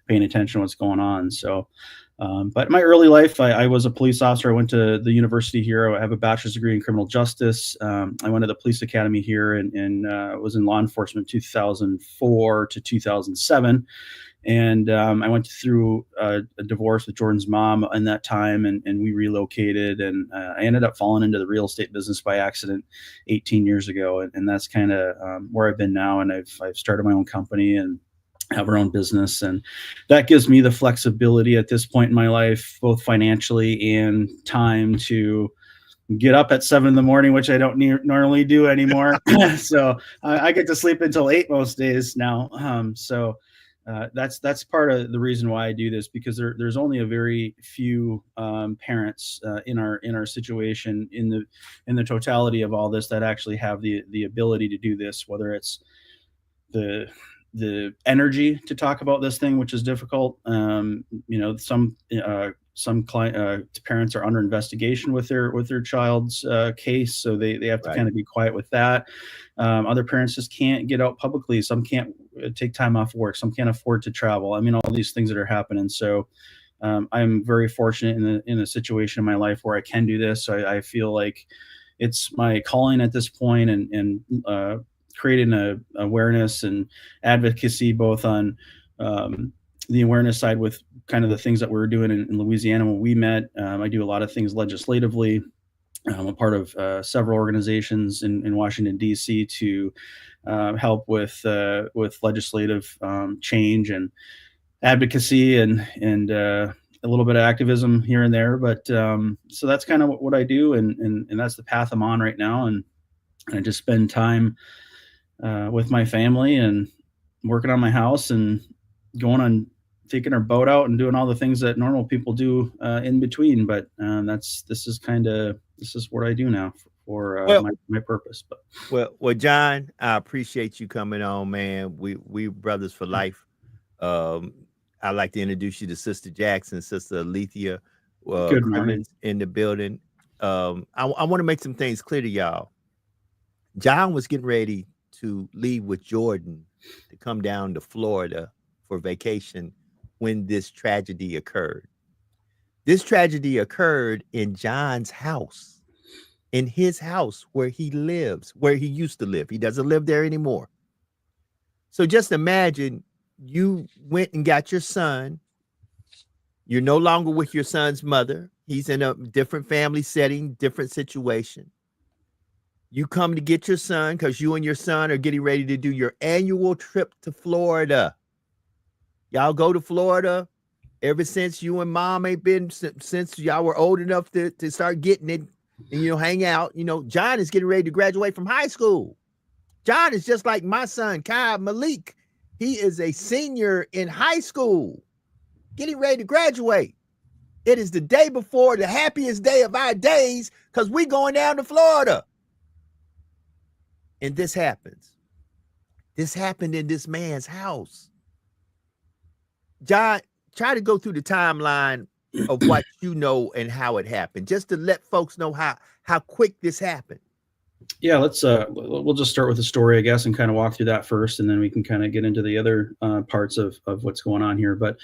paying attention to what's going on. So but in my early life, I was a police officer. I went to the university here. I have a bachelor's degree in criminal justice. I went to the police academy here and was in law enforcement 2004 to 2007. And I went through a divorce with Jordan's mom in that time, and we relocated, and I ended up falling into the real estate business by accident 18 years ago. And that's kind of where I've been now. And I've started my own company and have our own business, and that gives me the flexibility at this point in my life, both financially and time, to get up at 7 a.m, which I don't normally do anymore. So I get to sleep until 8 most days now. So that's part of the reason why I do this, because there's only a very few parents in our situation, in the totality of all this, that actually have the ability to do this, whether it's the energy to talk about this thing, which is difficult. Some parents are under investigation with their child's case, so they have to kind of be quiet with that. Other parents just can't get out publicly. Some can't take time off work. Some can't afford to travel. I mean, all these things that are happening. So I'm very fortunate in a situation in my life where I can do this. So I feel like it's my calling at this point, and creating a awareness and advocacy, both on the awareness side with kind of the things that we were doing in Louisiana when we met. I do a lot of things legislatively. I'm a part of several organizations in Washington, D.C. to help with legislative change and advocacy and a little bit of activism here and there. But so that's kind of what I do, and that's the path I'm on right now. And I just spend time with my family and working on my house and taking our boat out and doing all the things that normal people do in between. But this is what I do now for my purpose. But well, John, I appreciate you coming on, man. We brothers for life. I'd like to introduce you to Sister Jackson, Sister Alethea Crimmins in the building. I want to make some things clear to y'all. John was getting ready to leave with Jordan to come down to Florida for vacation when this tragedy occurred. This tragedy occurred in John's house, in his house where he lives, where he used to live. He doesn't live there anymore. So just imagine you went and got your son. You're no longer with your son's mother. He's in a different family setting, different situation. You come to get your son because you and your son are getting ready to do your annual trip to Florida. Y'all go to Florida ever since you and mom ain't been, since y'all were old enough to start getting it and, hang out. John is getting ready to graduate from high school. John is just like my son, Kai Malik. He is a senior in high school, getting ready to graduate. It is the day before the happiest day of our days because we going down to Florida. And this happens. This happened in this man's house. John, try to go through the timeline of what you know and how it happened, just to let folks know how quick this happened. Yeah, we'll just start with the story, I guess, and kind of walk through that first, and then we can kind of get into the other parts of what's going on here. But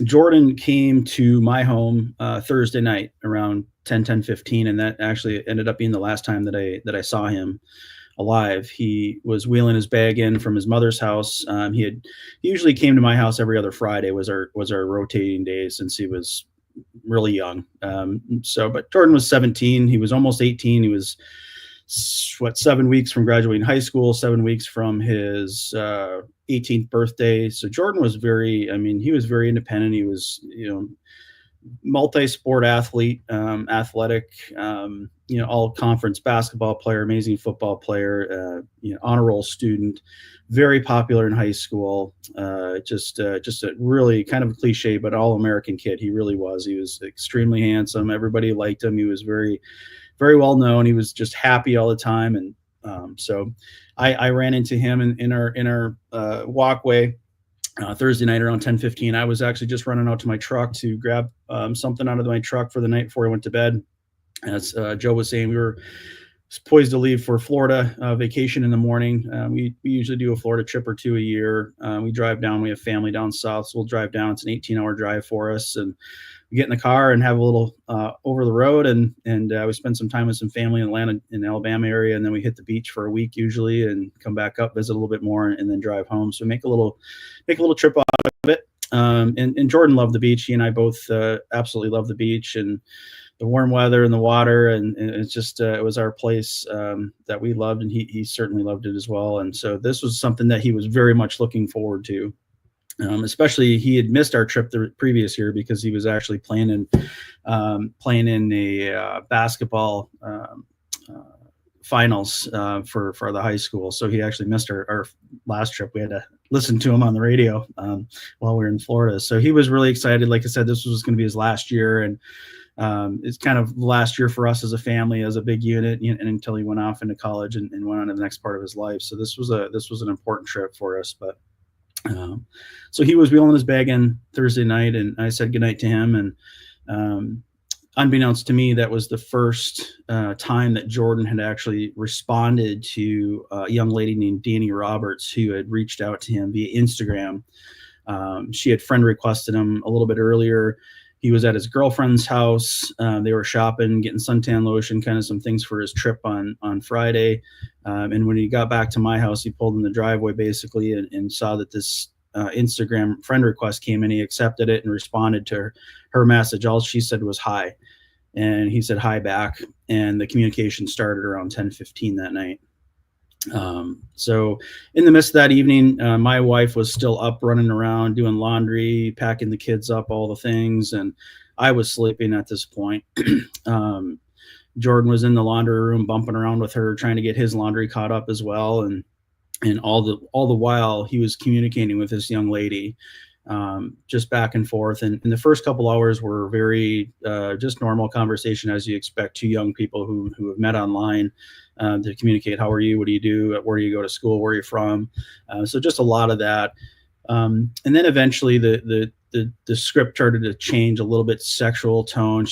Jordan came to my home Thursday night around 10:15, and that actually ended up being the last time that I saw him alive. He was wheeling his bag in from his mother's house. He usually came to my house every other Friday, was our rotating day since he was really young. But Jordan was 17. He was almost 18. He was 7 weeks from graduating high school, 7 weeks from his 18th birthday. So Jordan was very independent. He was, multi-sport athlete, athletic, all conference basketball player, amazing football player, honor roll student, very popular in high school. Just a really kind of a cliche, but all American kid. He really was. He was extremely handsome. Everybody liked him. He was very, very well known. He was just happy all the time. And so I ran into him in our walkway Thursday night around 10:15. I was actually just running out to my truck to grab something out of my truck for the night before I went to bed. As Joe was saying, we were poised to leave for Florida vacation in the morning. We usually do a Florida trip or two a year. We drive down. We have family down south, so we'll drive down. It's an 18-hour drive for us, and we get in the car and have a little over the road, and we spend some time with some family in Atlanta, in the Alabama area, and then we hit the beach for a week usually, and come back up, visit a little bit more, and then drive home. So make a little trip out of it. And Jordan loved the beach. He and I both absolutely love the beach and the warm weather and the water, and it's just it was our place that we loved, and he certainly loved it as well. And so this was something that he was very much looking forward to. Especially he had missed our trip the previous year because he was actually playing in a basketball finals for the high school. So he actually missed our last trip. We had to listen to him on the radio while we were in Florida. So he was really excited. Like I said, this was going to be his last year, and it's kind of the last year for us as a family, as a big unit, and until he went off into college and went on to the next part of his life. So this was an important trip for us. But so he was wheeling his bag in Thursday night, and I said goodnight to him. And unbeknownst to me, that was the first time that Jordan had actually responded to a young lady named Danny Roberts, who had reached out to him via Instagram. She had friend requested him a little bit earlier. He was at his girlfriend's house. They were shopping, getting suntan lotion, kind of some things for his trip on Friday. And when he got back to my house, he pulled in the driveway basically and saw that this Instagram friend request came in. He accepted it and responded to her message. All she said was hi. And he said hi back. And the communication started around 10:15 that night. So in the midst of that evening, my wife was still up running around doing laundry, packing the kids up, all the things. And I was sleeping at this point. Jordan was in the laundry room bumping around with her, trying to get his laundry caught up as well. And all the while he was communicating with this young lady, just back and forth. And the first couple hours were very, just normal conversation as you expect two young people who have met online, to communicate. How are you? What do you do? Where do you go to school? Where are you from? So just a lot of that. And then eventually the script started to change a little bit, sexual tone.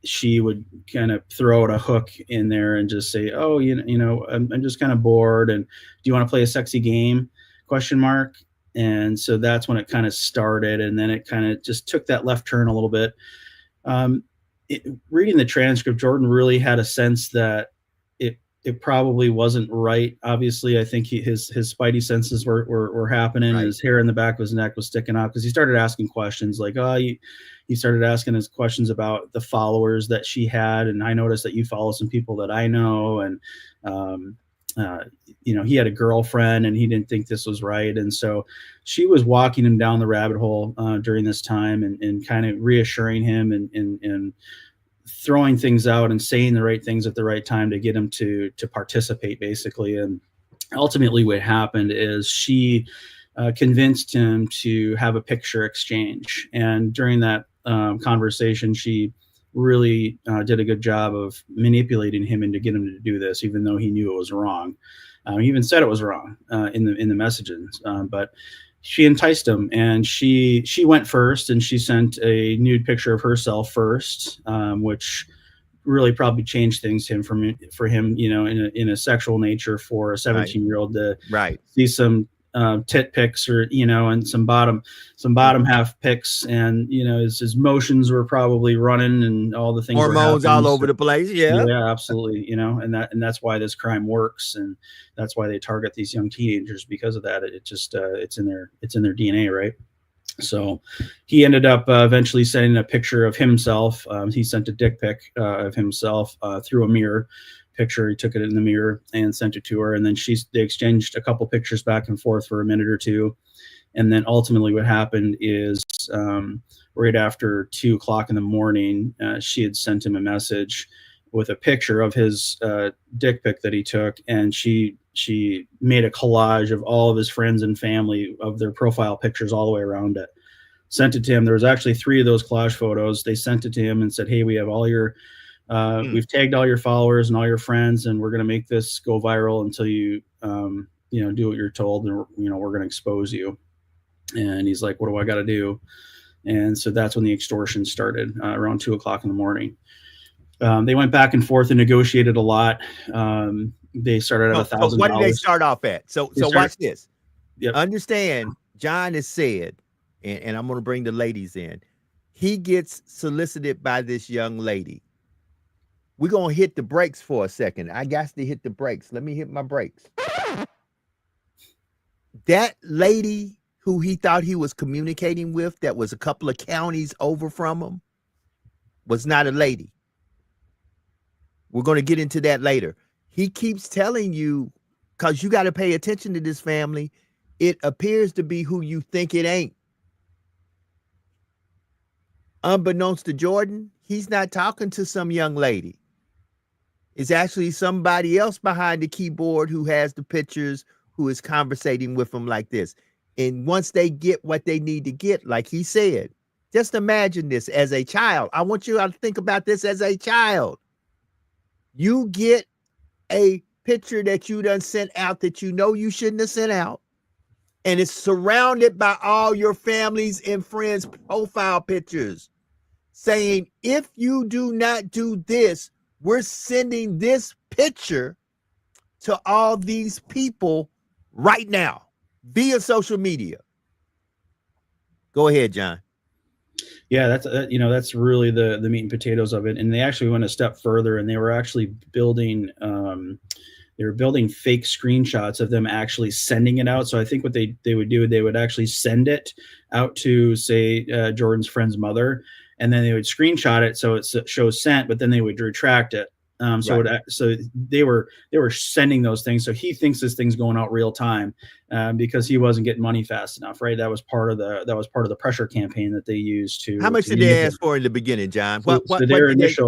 She would kind of throw out a hook in there and just say, oh, I'm just kind of bored. And do you want to play a sexy game? ? And so that's when it kind of started. And then it kind of just took that left turn a little bit. Reading the transcript, Jordan really had a sense that it probably wasn't right. Obviously, I think his spidey senses were happening. Right. His hair in the back of his neck was sticking out because he started asking questions like, he started asking his questions about the followers that she had. And I noticed that you follow some people that I know. And, he had a girlfriend and he didn't think this was right. And so she was walking him down the rabbit hole during this time and kind of reassuring him and throwing things out and saying the right things at the right time to get him to participate basically. And ultimately what happened is she convinced him to have a picture exchange. And during that conversation, she really did a good job of manipulating him into getting him to do this, even though he knew it was wrong. He even said it was wrong in the messages, but she enticed him, and she went first, and she sent a nude picture of herself first, which really probably changed things for him, in a sexual nature for a 17-year-old to see some tit pics or and some bottom half pics, and his motions were probably running and all the things, hormones all over the place. Yeah, absolutely. And that's why this crime works, and that's why they target these young teenagers because of that. It just it's in their DNA, right? So he ended up eventually sending a picture of himself. He sent a dick pic of himself through a mirror picture. He took it in the mirror and sent it to her, and then they exchanged a couple pictures back and forth for a minute or two. And then ultimately what happened is right after 2:00 in the morning, she had sent him a message with a picture of his dick pic that he took, and she made a collage of all of his friends and family of their profile pictures all the way around it, sent it to him. There was actually 3 of those collage photos. They sent it to him and said, hey, we have all your we've tagged all your followers and all your friends, and we're going to make this go viral until you do what you're told, and we're going to expose you. And he's like, what do I got to do? And so that's when the extortion started, around 2 o'clock in the morning. They went back and forth and negotiated a lot. They started at $1,000. So what did they start off at? So watch this. Yep. Understand, John has said, and I'm going to bring the ladies in. He gets solicited by this young lady. We're going to hit the brakes for a second. I got to hit the brakes. Let me hit my brakes. That lady who he thought he was communicating with, that was a couple of counties over from him, was not a lady. We're going to get into that later. He keeps telling you, because you got to pay attention to this family, it appears to be who you think it ain't. Unbeknownst to Jordan, he's not talking to some young lady. It's actually somebody else behind the keyboard who has the pictures, who is conversating with him like this. And once they get what they need to get, like he said, just imagine this as a child. I want you to think about this as a child. You get a picture that you done sent out that you know you shouldn't have sent out, and it's surrounded by all your families and friends' profile pictures saying, if you do not do this, we're sending this picture to all these people right now via social media. Go ahead, John. Yeah, that's really the meat and potatoes of it. And they actually went a step further, and they were actually building fake screenshots of them actually sending it out. So I think what they would do, they would actually send it out to, say, Jordan's friend's mother, and then they would screenshot it so it shows sent, but then they would retract it. So they were sending those things. So he thinks this thing's going out real time, because he wasn't getting money fast enough, right? That was part of the pressure campaign that they used to. How much did they ask for in the beginning, John? So their initial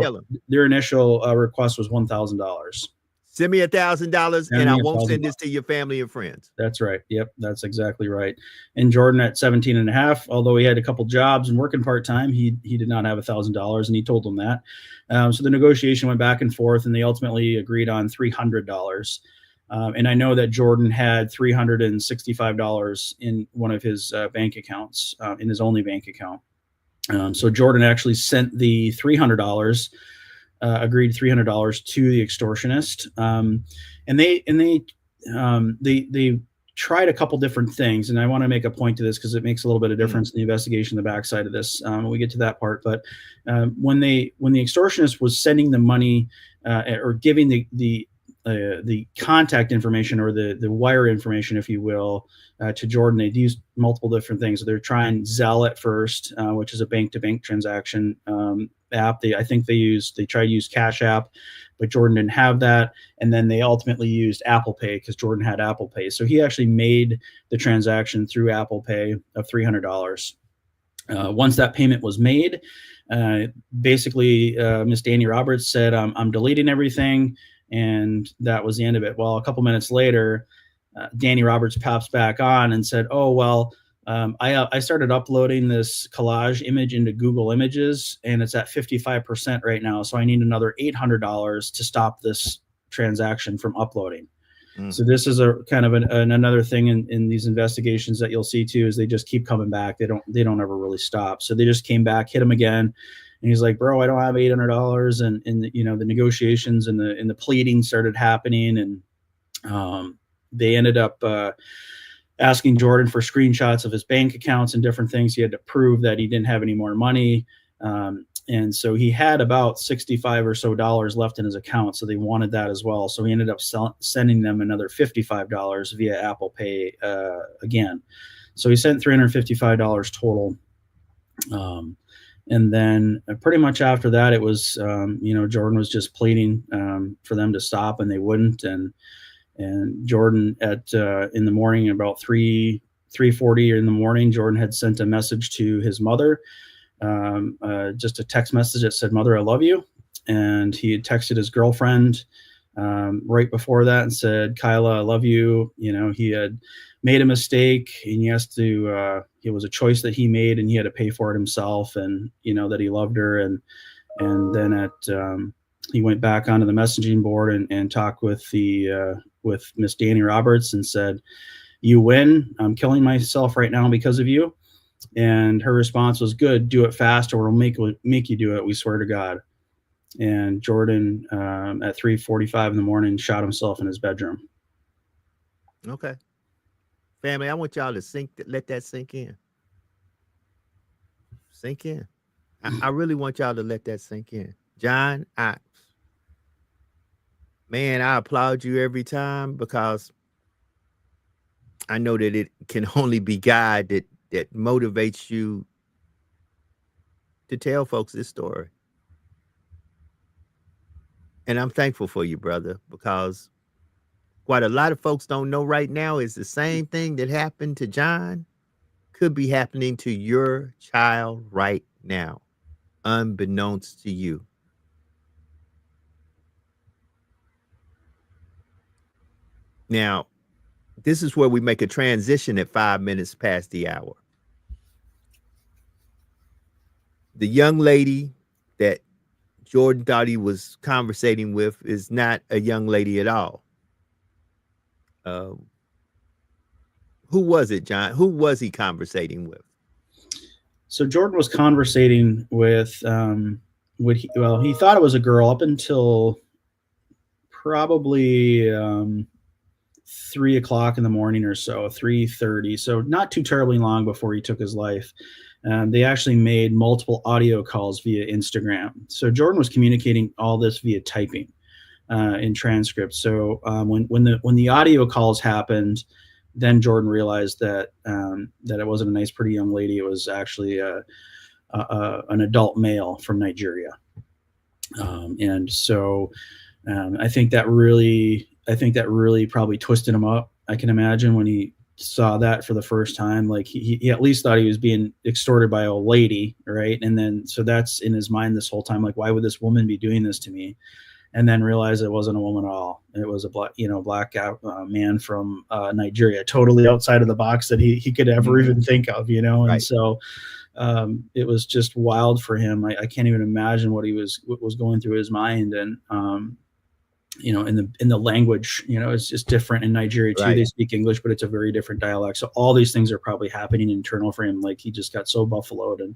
request was $1,000. Send me $1,000 and I won't send this to your family and friends. That's right. Yep. That's exactly right. And Jordan at 17 and a half, although he had a couple jobs and working part-time, he did not have $1,000, and he told them that. So the negotiation went back and forth, and they ultimately agreed on $300. And I know that Jordan had $365 in one of his bank accounts, in his only bank account. So Jordan actually sent the $300, agreed $300 to the extortionist. And they tried a couple different things. And I want to make a point to this because it makes a little bit of difference in the investigation, the backside of this. When we get to that part, but when the extortionist was sending the money, or giving the contact information, or the wire information, if you will, to Jordan, they'd used multiple different things. So they're trying Zelle at first, which is a bank-to-bank transaction app. They tried to use Cash App, but Jordan didn't have that. And then they ultimately used Apple Pay because Jordan had Apple Pay. So he actually made the transaction through Apple Pay of $300. Once that payment was made, basically Miss Danny Roberts said, I'm deleting everything. And that was the end of it. Well, a couple minutes later, Danny Roberts pops back on and said, oh, well, I started uploading this collage image into Google Images, and it's at 55% right now. So I need another $800 to stop this transaction from uploading. So this is a kind of another thing in these investigations that you'll see too, is they just keep coming back. They don't ever really stop. So they just came back, hit him again. And he's like, bro, I don't have $800. And the negotiations and the pleading started happening. And they ended up asking Jordan for screenshots of his bank accounts and different things. He had to prove that he didn't have any more money. And so he had about $65 or so left in his account. So they wanted that as well. So he ended up sending them another $55 via Apple Pay again. So he sent $355 total. And then pretty much after that, it was, Jordan was just pleading for them to stop, and they wouldn't. And Jordan in the morning, about 3:40 in the morning, Jordan had sent a message to his mother, just a text message that said, "Mother, I love you." And he had texted his girlfriend right before that and said, "Kyla, I love you." He had made a mistake, and it was a choice that he made, and he had to pay for it himself, and that he loved her. And then he went back onto the messaging board and talked with Miss Danny Roberts and said, you win. I'm killing myself right now because of you. And her response was, good, do it fast or we'll make you do it. We swear to God. And Jordan, at 3:45 in the morning, shot himself in his bedroom. Okay. Family, I want y'all to let that sink in. Sink in. I really want y'all to let that sink in. John Ox. Man, I applaud you every time because I know that it can only be God that motivates you to tell folks this story. And I'm thankful for you, brother, because what a lot of folks don't know right now is the same thing that happened to John could be happening to your child right now, unbeknownst to you. Now, this is where we make a transition at 5 minutes past the hour. The young lady that Jordan thought he was conversating with is not a young lady at all. Who was it, John? Who was he conversating with? So Jordan was conversating with, he thought it was a girl up until probably 3 o'clock in the morning or so, 3:30. So not too terribly long before he took his life. They actually made multiple audio calls via Instagram. So Jordan was communicating all this via typing in transcripts. So when the audio calls happened, then Jordan realized that it wasn't a nice, pretty young lady. It was actually an adult male from Nigeria. And so I think that really probably twisted him up. I can imagine when he saw that for the first time, like he at least thought he was being extorted by a lady, right? And then so that's in his mind this whole time, like, why would this woman be doing this to me? And then realized it wasn't a woman at all. It was a black man from Nigeria, totally outside of the box that he could ever even think of, And right. So it was just wild for him. I can't even imagine what was going through his mind. And in the language, it's just different in Nigeria too. Right. They speak English, but it's a very different dialect. So all these things are probably happening internal for him. Like he just got so buffaloed, and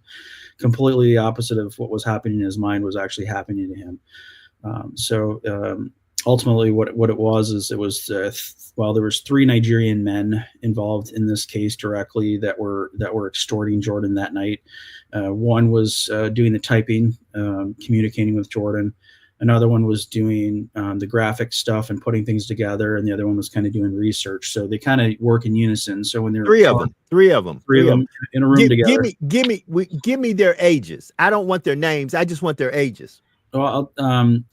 completely the opposite of what was happening in his mind was actually happening to him. Ultimately what it was there was 3 Nigerian men involved in this case directly that were extorting Jordan that night. One was doing the typing, communicating with Jordan. Another one was doing the graphic stuff and putting things together, and the other one was kind of doing research. So they kind of work in unison. So when they're three of them in a room together. Give me their ages. I don't want their names. I just want their ages. Well,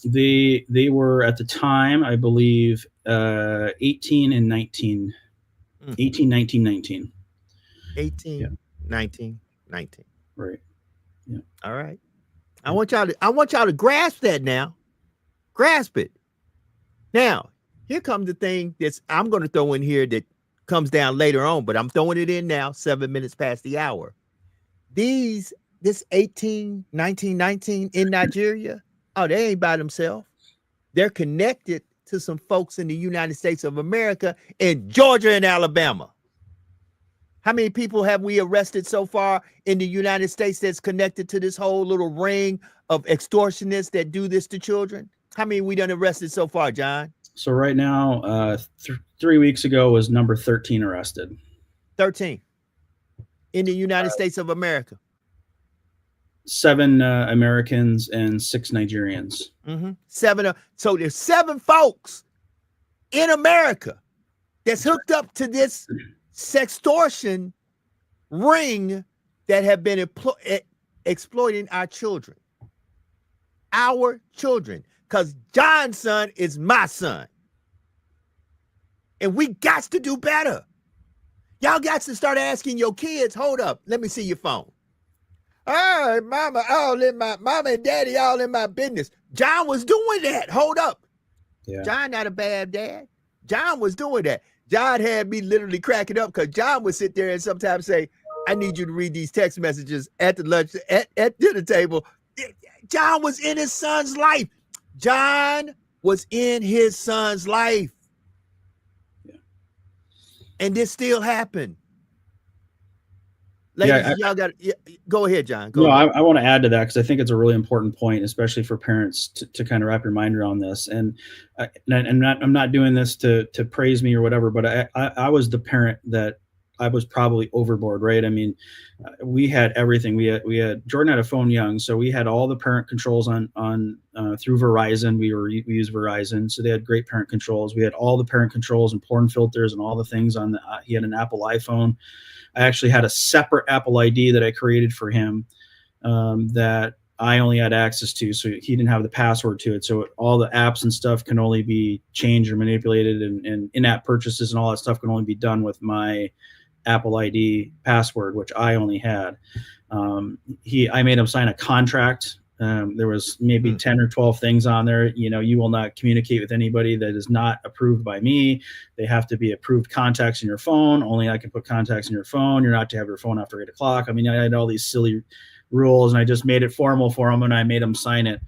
they were at the time, I believe, 18 and 19. 18, 19, 19. 18, yeah. 19, 19. Right. Yeah. All right. I want y'all to grasp that now. Grasp it. Now, here comes the thing that I'm going to throw in here that comes down later on, but I'm throwing it in now, 7 minutes past the hour. This 18, 19, 19 in Nigeria, they ain't by themselves. They're connected to some folks in the United States of America in Georgia and Alabama. How many people have we arrested so far in the United States that's connected to this whole little ring of extortionists that do this to children? How many we done arrested so far, John? So right now, 3 weeks ago was number 13 arrested. 13 in the United States of America. 7 Americans and 6 Nigerians. Mm-hmm. 7. So there's 7 folks in America that's hooked up to this sextortion ring that have been exploiting our children. Our children. Because John's son is my son. And we got to do better. Y'all got to start asking your kids, hold up, let me see your phone. All right, mama, mama and daddy all in my business. John was doing that. Hold up. Yeah. John not a bad dad. John was doing that. John had me literally cracking up because John would sit there and sometimes say, I need you to read these text messages at the lunch, at dinner table. John was in his son's life. John was in his son's life. and this still happened. Ladies, y'all got go ahead, John. Go ahead. I want to add to that because I think it's a really important point, especially for parents to kind of wrap your mind around this. And I'm not doing this to praise me or whatever, but I was the parent that I was probably overboard, right? I mean, we had everything. We had Jordan had a phone young, so we had all the parent controls on through Verizon. We used Verizon, so they had great parent controls. We had all the parent controls and porn filters and all the things on the. He had an Apple iPhone. I actually had a separate Apple ID that I created for him that I only had access to, so he didn't have the password to it. So all the apps and stuff can only be changed or manipulated, and in-app purchases and all that stuff can only be done with my Apple ID password, which I only had. I made him sign a contract. There was maybe 10 or 12 things on there. You will not communicate with anybody that is not approved by me. They have to be approved contacts in your phone. Only I can put contacts in your phone. You're not to have your phone after 8 o'clock. I mean, I had all these silly rules, and I just made it formal for him, and I made him sign it.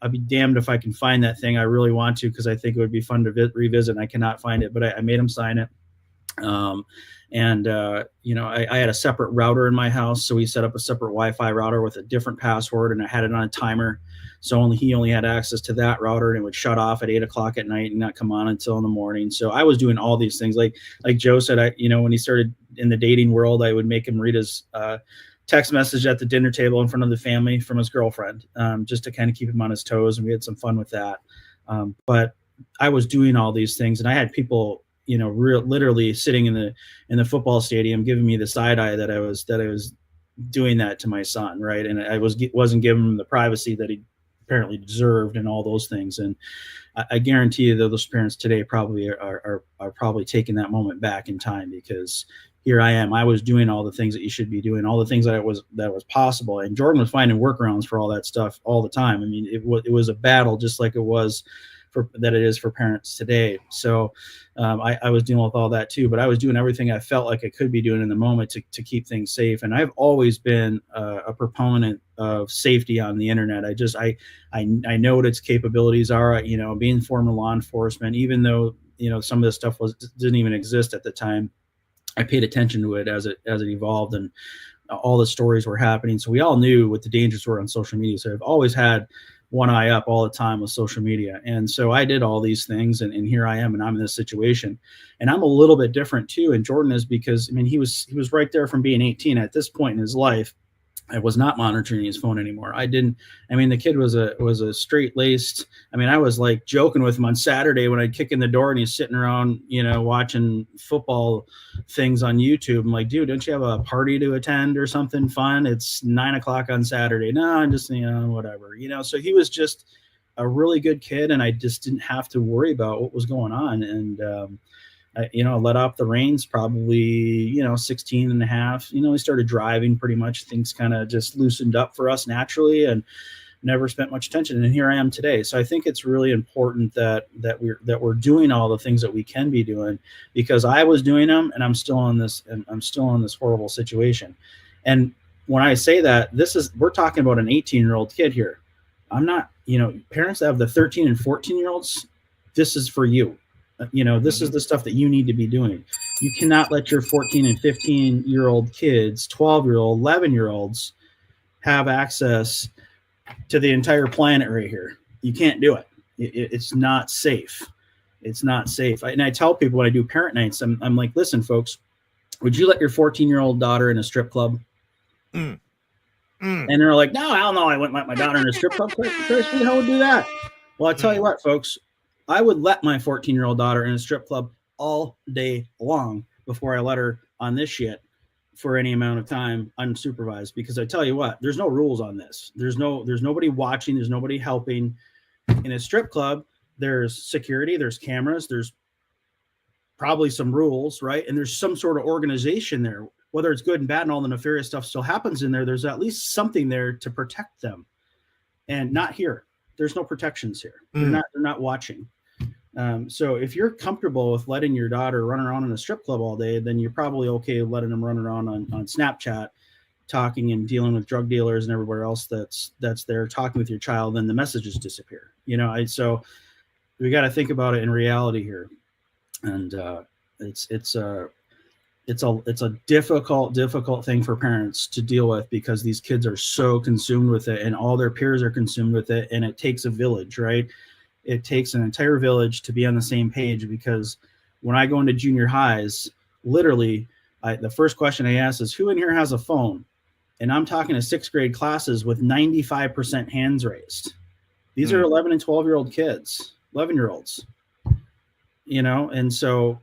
I'd be damned if I can find that thing. I really want to, because I think it would be fun to revisit, and I cannot find it, but I made him sign it. I had a separate router in my house, so we set up a separate Wi-Fi router with a different password, and I had it on a timer, so he only had access to that router, and it would shut off at 8 o'clock at night and not come on until in the morning. So I was doing all these things, like Joe said. When he started in the dating world, I would make him read his text message at the dinner table in front of the family from his girlfriend, just to kind of keep him on his toes, and we had some fun with that. But I was doing all these things, and I had people literally sitting in the football stadium giving me the side eye that I was doing that to my son, right? And I wasn't giving him the privacy that he apparently deserved, and all those things. And I guarantee you that those parents today probably are probably taking that moment back in time, because here I am. I was doing all the things that you should be doing, all the things that was possible. And Jordan was finding workarounds for all that stuff all the time. I mean, it was a battle, just like it was that it is for parents today. So I was dealing with all that too, but I was doing everything I felt like I could be doing in the moment to keep things safe. And I've always been a proponent of safety on the internet. I know what its capabilities are. Being former law enforcement, even though some of this stuff didn't even exist at the time, I paid attention to it as it evolved, and all the stories were happening. So we all knew what the dangers were on social media. So I've always had one eye up all the time with social media. And so I did all these things, and here I am, and I'm in this situation. And I'm a little bit different too. And Jordan is, because he was right there from being 18 at this point in his life. I was not monitoring his phone anymore. The kid was a straight-laced. I was like joking with him on Saturday when I'd kick in the door and he's sitting around, watching football things on YouTube. I'm like, dude, don't you have a party to attend or something fun? It's 9 o'clock on Saturday. No, I'm just, whatever, so he was just a really good kid, and I just didn't have to worry about what was going on. And, I let off the reins probably, 16 and a half, we started driving pretty much. Things kind of just loosened up for us naturally, and never spent much attention. And here I am today. So I think it's really important that we're doing all the things that we can be doing, because I was doing them, and I'm still in this horrible situation. And when I say that, we're talking about an 18-year-old kid here. I'm not, parents that have the 13 and 14-year-olds, this is for you. This is the stuff that you need to be doing. You cannot let your 14 and 15-year-old kids, 12-year-old, 11-year-olds have access to the entire planet right here. You can't do it. It's not safe. It's not safe. And I tell people when I do parent nights, I'm like, listen, folks, would you let your 14-year-old daughter in a strip club? And they're like, no, hell no, I wouldn't let my daughter in a strip club. How would do that? Well, I tell you what, folks, I would let my 14-year-old daughter in a strip club all day long before I let her on this shit for any amount of time unsupervised, because I tell you what, there's no rules on this. There's nobody watching. There's nobody helping. In a strip club, there's security, there's cameras, there's probably some rules, right? And there's some sort of organization there, whether it's good and bad and all the nefarious stuff still happens in there. There's at least something there to protect them, and not here. There's no protections here. They're not watching. So if you're comfortable with letting your daughter run around in a strip club all day, then you're probably okay letting them run around on Snapchat, talking and dealing with drug dealers and everywhere else that's there, talking with your child, then the messages disappear. So we got to think about it in reality here. And It's a difficult thing for parents to deal with, because these kids are so consumed with it, and all their peers are consumed with it, and it takes a village, right? It takes an entire village to be on the same page, because when I go into junior highs, literally, the first question I ask is, who in here has a phone? And I'm talking to 6th grade classes with 95% hands raised. These are 11 and 12-year-old kids, 11-year-olds, and so,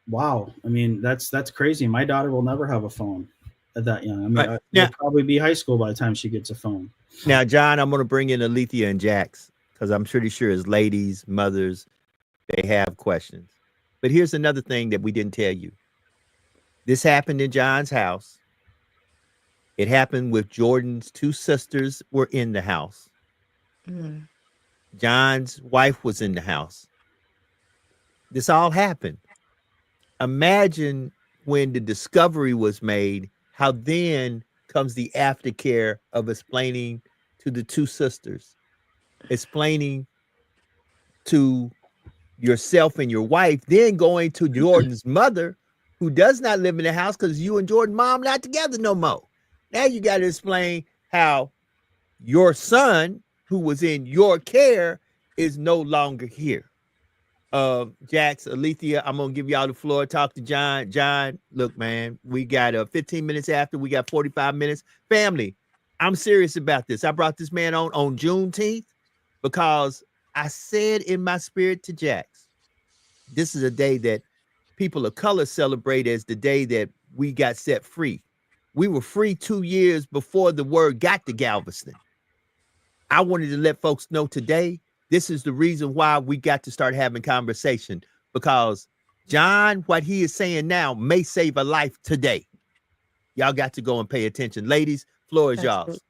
wow. I mean, that's crazy. My daughter will never have a phone at that young. I mean, it'll probably be high school by the time she gets a phone. Now, John, I'm going to bring in Alethea and Jax, because I'm pretty sure as ladies, mothers, they have questions. But here's another thing that we didn't tell you. This happened in John's house. It happened with Jordan's 2 sisters were in the house. John's wife was in the house. This all happened. Imagine when the discovery was made, how then comes the aftercare of explaining to the 2 sisters, explaining to yourself and your wife, then going to Jordan's mother, who does not live in the house because you and Jordan's mom not together no more. Now you got to explain how your son, who was in your care, is no longer here. Jax, Alethea, I'm going to give y'all the floor. Talk to John. John, look, man, we got 15 minutes after. We got 45 minutes. Family, I'm serious about this. I brought this man on Juneteenth because I said in my spirit to Jax, this is a day that people of color celebrate as the day that we got set free. We were free 2 years before the word got to Galveston. I wanted to let folks know today, this is the reason why we got to start having conversation, because John, what he is saying now may save a life today. Y'all got to go and pay attention. Ladies, floor is y'all's.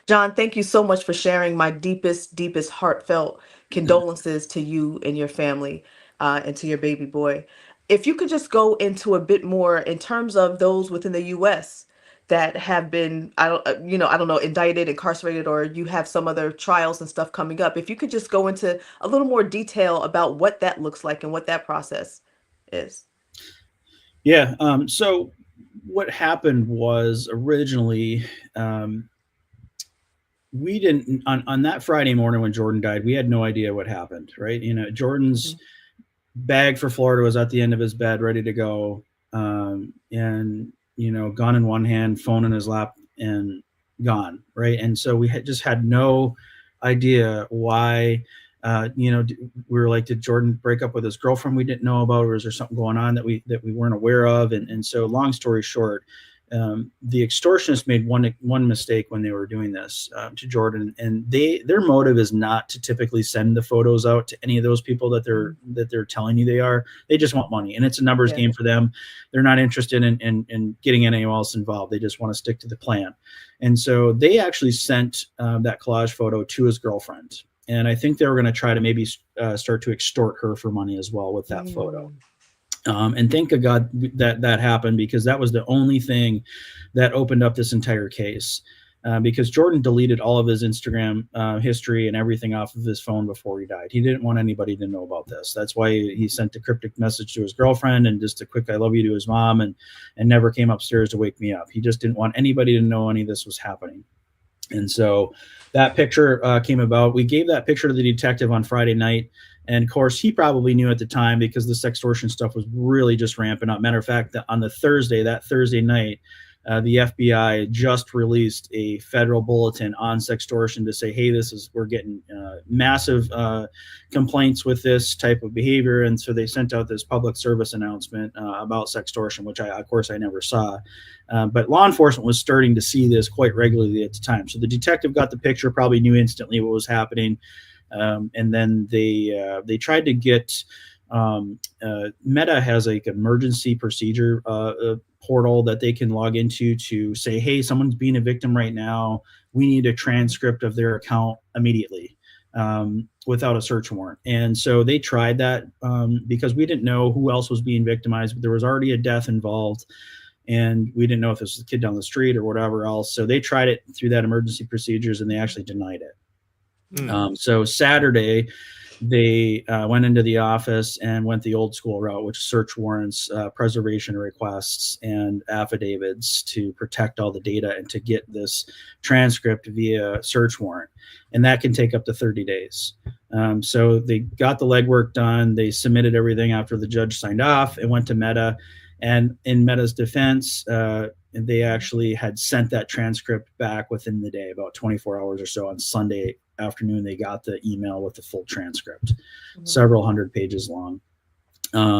John, thank you so much for sharing my deepest heartfelt condolences to you and your family, and to your baby boy. If you could just go into a bit more in terms of those within the U.S. that have been, I don't know, indicted, incarcerated, or you have some other trials and stuff coming up. If you could just go into a little more detail about what that looks like and what that process is. Yeah. So what happened was originally, we didn't, on that Friday morning when Jordan died, we had no idea what happened, right? Jordan's bag for Florida was at the end of his bed, ready to go. And, gun in one hand, phone in his lap, and gone, right? And so we just had no idea why, we were like, did Jordan break up with his girlfriend we didn't know about, or is there something going on that we weren't aware of? And so long story short, the extortionists made one mistake when they were doing this to Jordan, and their motive is not to typically send the photos out to any of those people that they're telling you they are. They just want money, and it's a numbers game for them. They're not interested in getting anyone else involved. They just want to stick to the plan. And so they actually sent that collage photo to his girlfriend, and I think they were going to try to maybe start to extort her for money as well with that photo. And thank God that happened, because that was the only thing that opened up this entire case. Because Jordan deleted all of his Instagram history and everything off of his phone before he died. He didn't want anybody to know about this. That's why he sent a cryptic message to his girlfriend and just a quick "I love you" to his mom, and never came upstairs to wake me up. He just didn't want anybody to know any of this was happening. And so that picture came about. We gave that picture to the detective on Friday night. And of course, he probably knew at the time, because the sextortion stuff was really just ramping up. Matter of fact, on that Thursday night, the FBI just released a federal bulletin on sextortion to say, hey, we're getting massive complaints with this type of behavior. And so they sent out this public service announcement about sextortion, which I never saw. But law enforcement was starting to see this quite regularly at the time. So the detective got the picture, probably knew instantly what was happening. And then they tried to get Meta has like emergency procedure portal that they can log into to say, hey, someone's being a victim right now. We need a transcript of their account immediately without a search warrant. And so they tried that because we didn't know who else was being victimized, but there was already a death involved. And we didn't know if this was a kid down the street or whatever else. So they tried it through that emergency procedures, and they actually denied it. So Saturday, they went into the office and went the old school route, which is search warrants, preservation requests, and affidavits to protect all the data and to get this transcript via search warrant. And that can take up to 30 days. So they got the legwork done. They submitted everything after the judge signed off and went to Meta. And in Meta's defense, they actually had sent that transcript back within the day, about 24 hours or so. On Sunday afternoon, they got the email with the full transcript, several hundred pages long.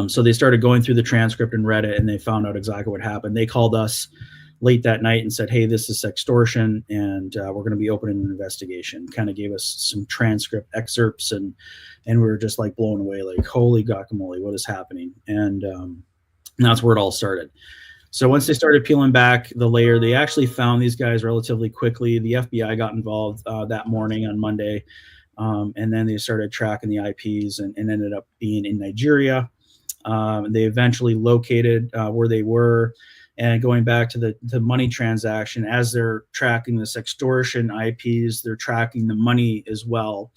So they started going through the transcript and read it, and they found out exactly what happened. They called us late that night and said, hey, this is sextortion, and we're going to be opening an investigation. Kind of gave us some transcript excerpts, and we were just like blown away, like, holy guacamole, what is happening? And that's where it all started. So once they started peeling back the layer, they actually found these guys relatively quickly. The FBI got involved that morning on Monday, and then they started tracking the IPs and ended up being in Nigeria. They eventually located where they were. And going back to the money transaction, as they're tracking the sextortion IPs, they're tracking the money as well.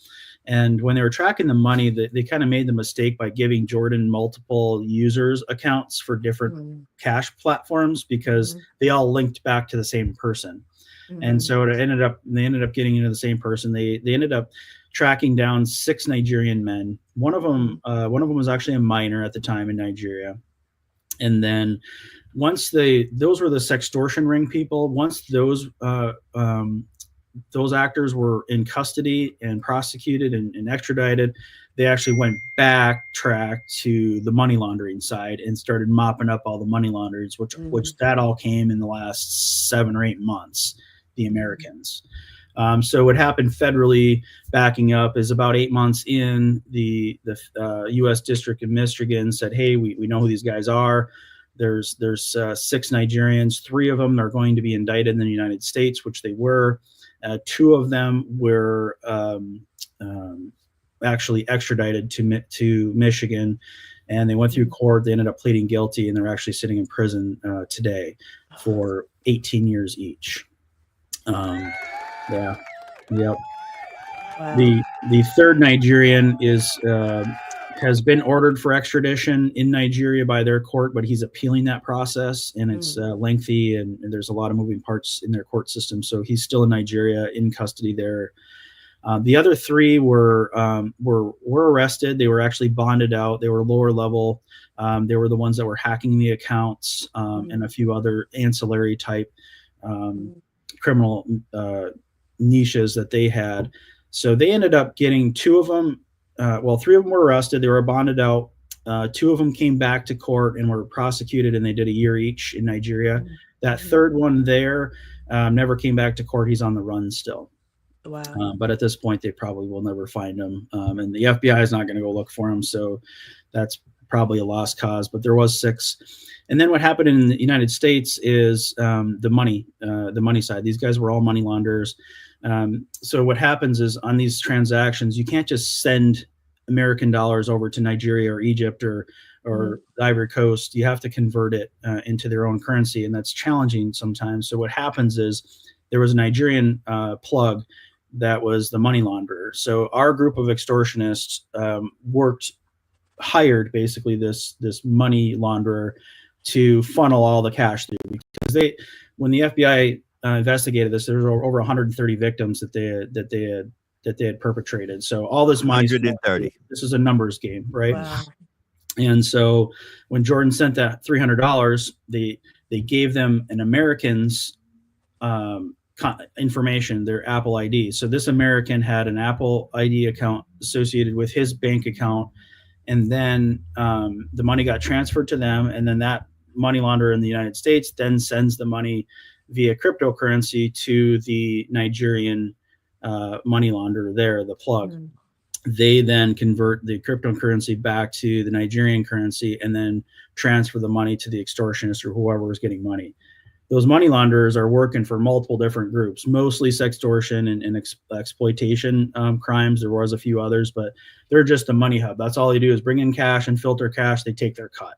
And when they were tracking the money, they kind of made the mistake by giving Jordan multiple users accounts for different cash platforms, because they all linked back to the same person. And so they ended up getting into the same person. They ended up tracking down 6 Nigerian men. One of them was actually a minor at the time in Nigeria. And then once those were the sextortion ring people. Once those actors were in custody and prosecuted and extradited, they actually went backtrack to the money laundering side and started mopping up all the money launderers, which that all came in the last 7 or 8 months, the Americans. So what happened federally, backing up, is about 8 months in, the U.S. District of Michigan said, hey, we know who these guys are. There's 6 Nigerians. 3 of them are going to be indicted in the United States, which they were. 2 of them were actually extradited to Michigan, and they went through court. They ended up pleading guilty, and they're actually sitting in prison today for 18 years each. Yeah. Yep. Wow. The third Nigerian has been ordered for extradition in Nigeria by their court, but he's appealing that process, and it's lengthy, and there's a lot of moving parts in their court system. So he's still in Nigeria in custody there. The other 3 were arrested. They were actually bonded out. They were lower level. They were the ones that were hacking the accounts, and a few other ancillary type criminal niches that they had. So they ended up getting 2 of them. 3 of them were arrested. They were bonded out. 2 of them came back to court and were prosecuted, and they did a year each in Nigeria. That third one there never came back to court. He's on the run still. Wow. But at this point, they probably will never find him. And the FBI is not going to go look for him. So that's probably a lost cause. But there was 6. And then what happened in the United States is the money side. These guys were all money launderers. So what happens is, on these transactions, you can't just send American dollars over to Nigeria or Egypt or the Ivory Coast. You have to convert it into their own currency, and that's challenging sometimes. So what happens is, there was a Nigerian plug that was the money launderer. So our group of extortionists hired basically this money launderer to funnel all the cash through, because when the FBI investigated this, there was over 130 victims that they had perpetrated. So all this money, 130. This is a numbers game, right? Wow. And so when Jordan sent that $300, they gave them an American's information, their Apple ID. So this American had an Apple ID account associated with his bank account, and then the money got transferred to them, and then that money launderer in the United States then sends the money via cryptocurrency to the Nigerian money launderer there, the plug. They then convert the cryptocurrency back to the Nigerian currency and then transfer the money to the extortionist or whoever is getting money. Those money launderers are working for multiple different groups, mostly sextortion and exploitation crimes. There was a few others, but they're just a money hub. That's all they do is bring in cash and filter cash. They take their cut.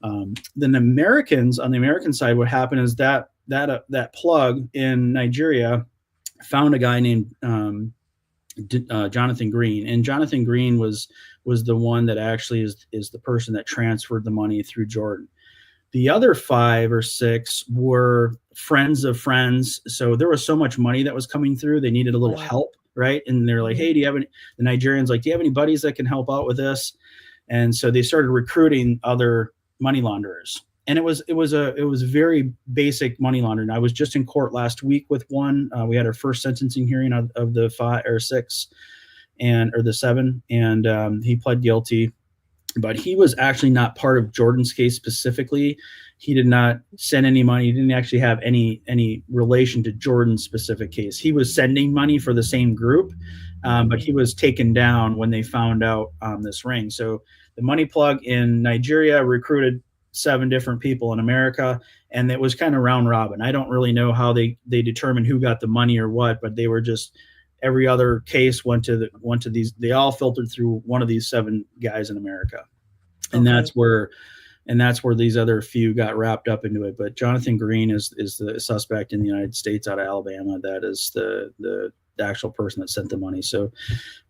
Then the Americans, on the American side, what happened is that plug in Nigeria found a guy named Jonathan Green, and Jonathan Green was the one that actually is the person that transferred the money through Jordan. The other 5 or 6 were friends of friends. So there was so much money that was coming through. They needed a little help, right? And they're like, hey, do you have any, the Nigerians like, do you have any buddies that can help out with this? And so they started recruiting other money launderers. And it was very basic money laundering. I was just in court last week with one. We had our first sentencing hearing of the 5 or 6 or the 7, and he pled guilty. But he was actually not part of Jordan's case specifically. He did not send any money. He didn't actually have any relation to Jordan's specific case. He was sending money for the same group, but he was taken down when they found out this ring. So the money plug in Nigeria recruited 7 different people in America, and it was kind of round robin. I don't really know how they determined who got the money or what, but they were just, every other case went to these. They all filtered through one of these 7 guys in America, and that's where these other few got wrapped up into it. But Jonathan Green is the suspect in the United States out of Alabama. That is the actual person that sent the money. So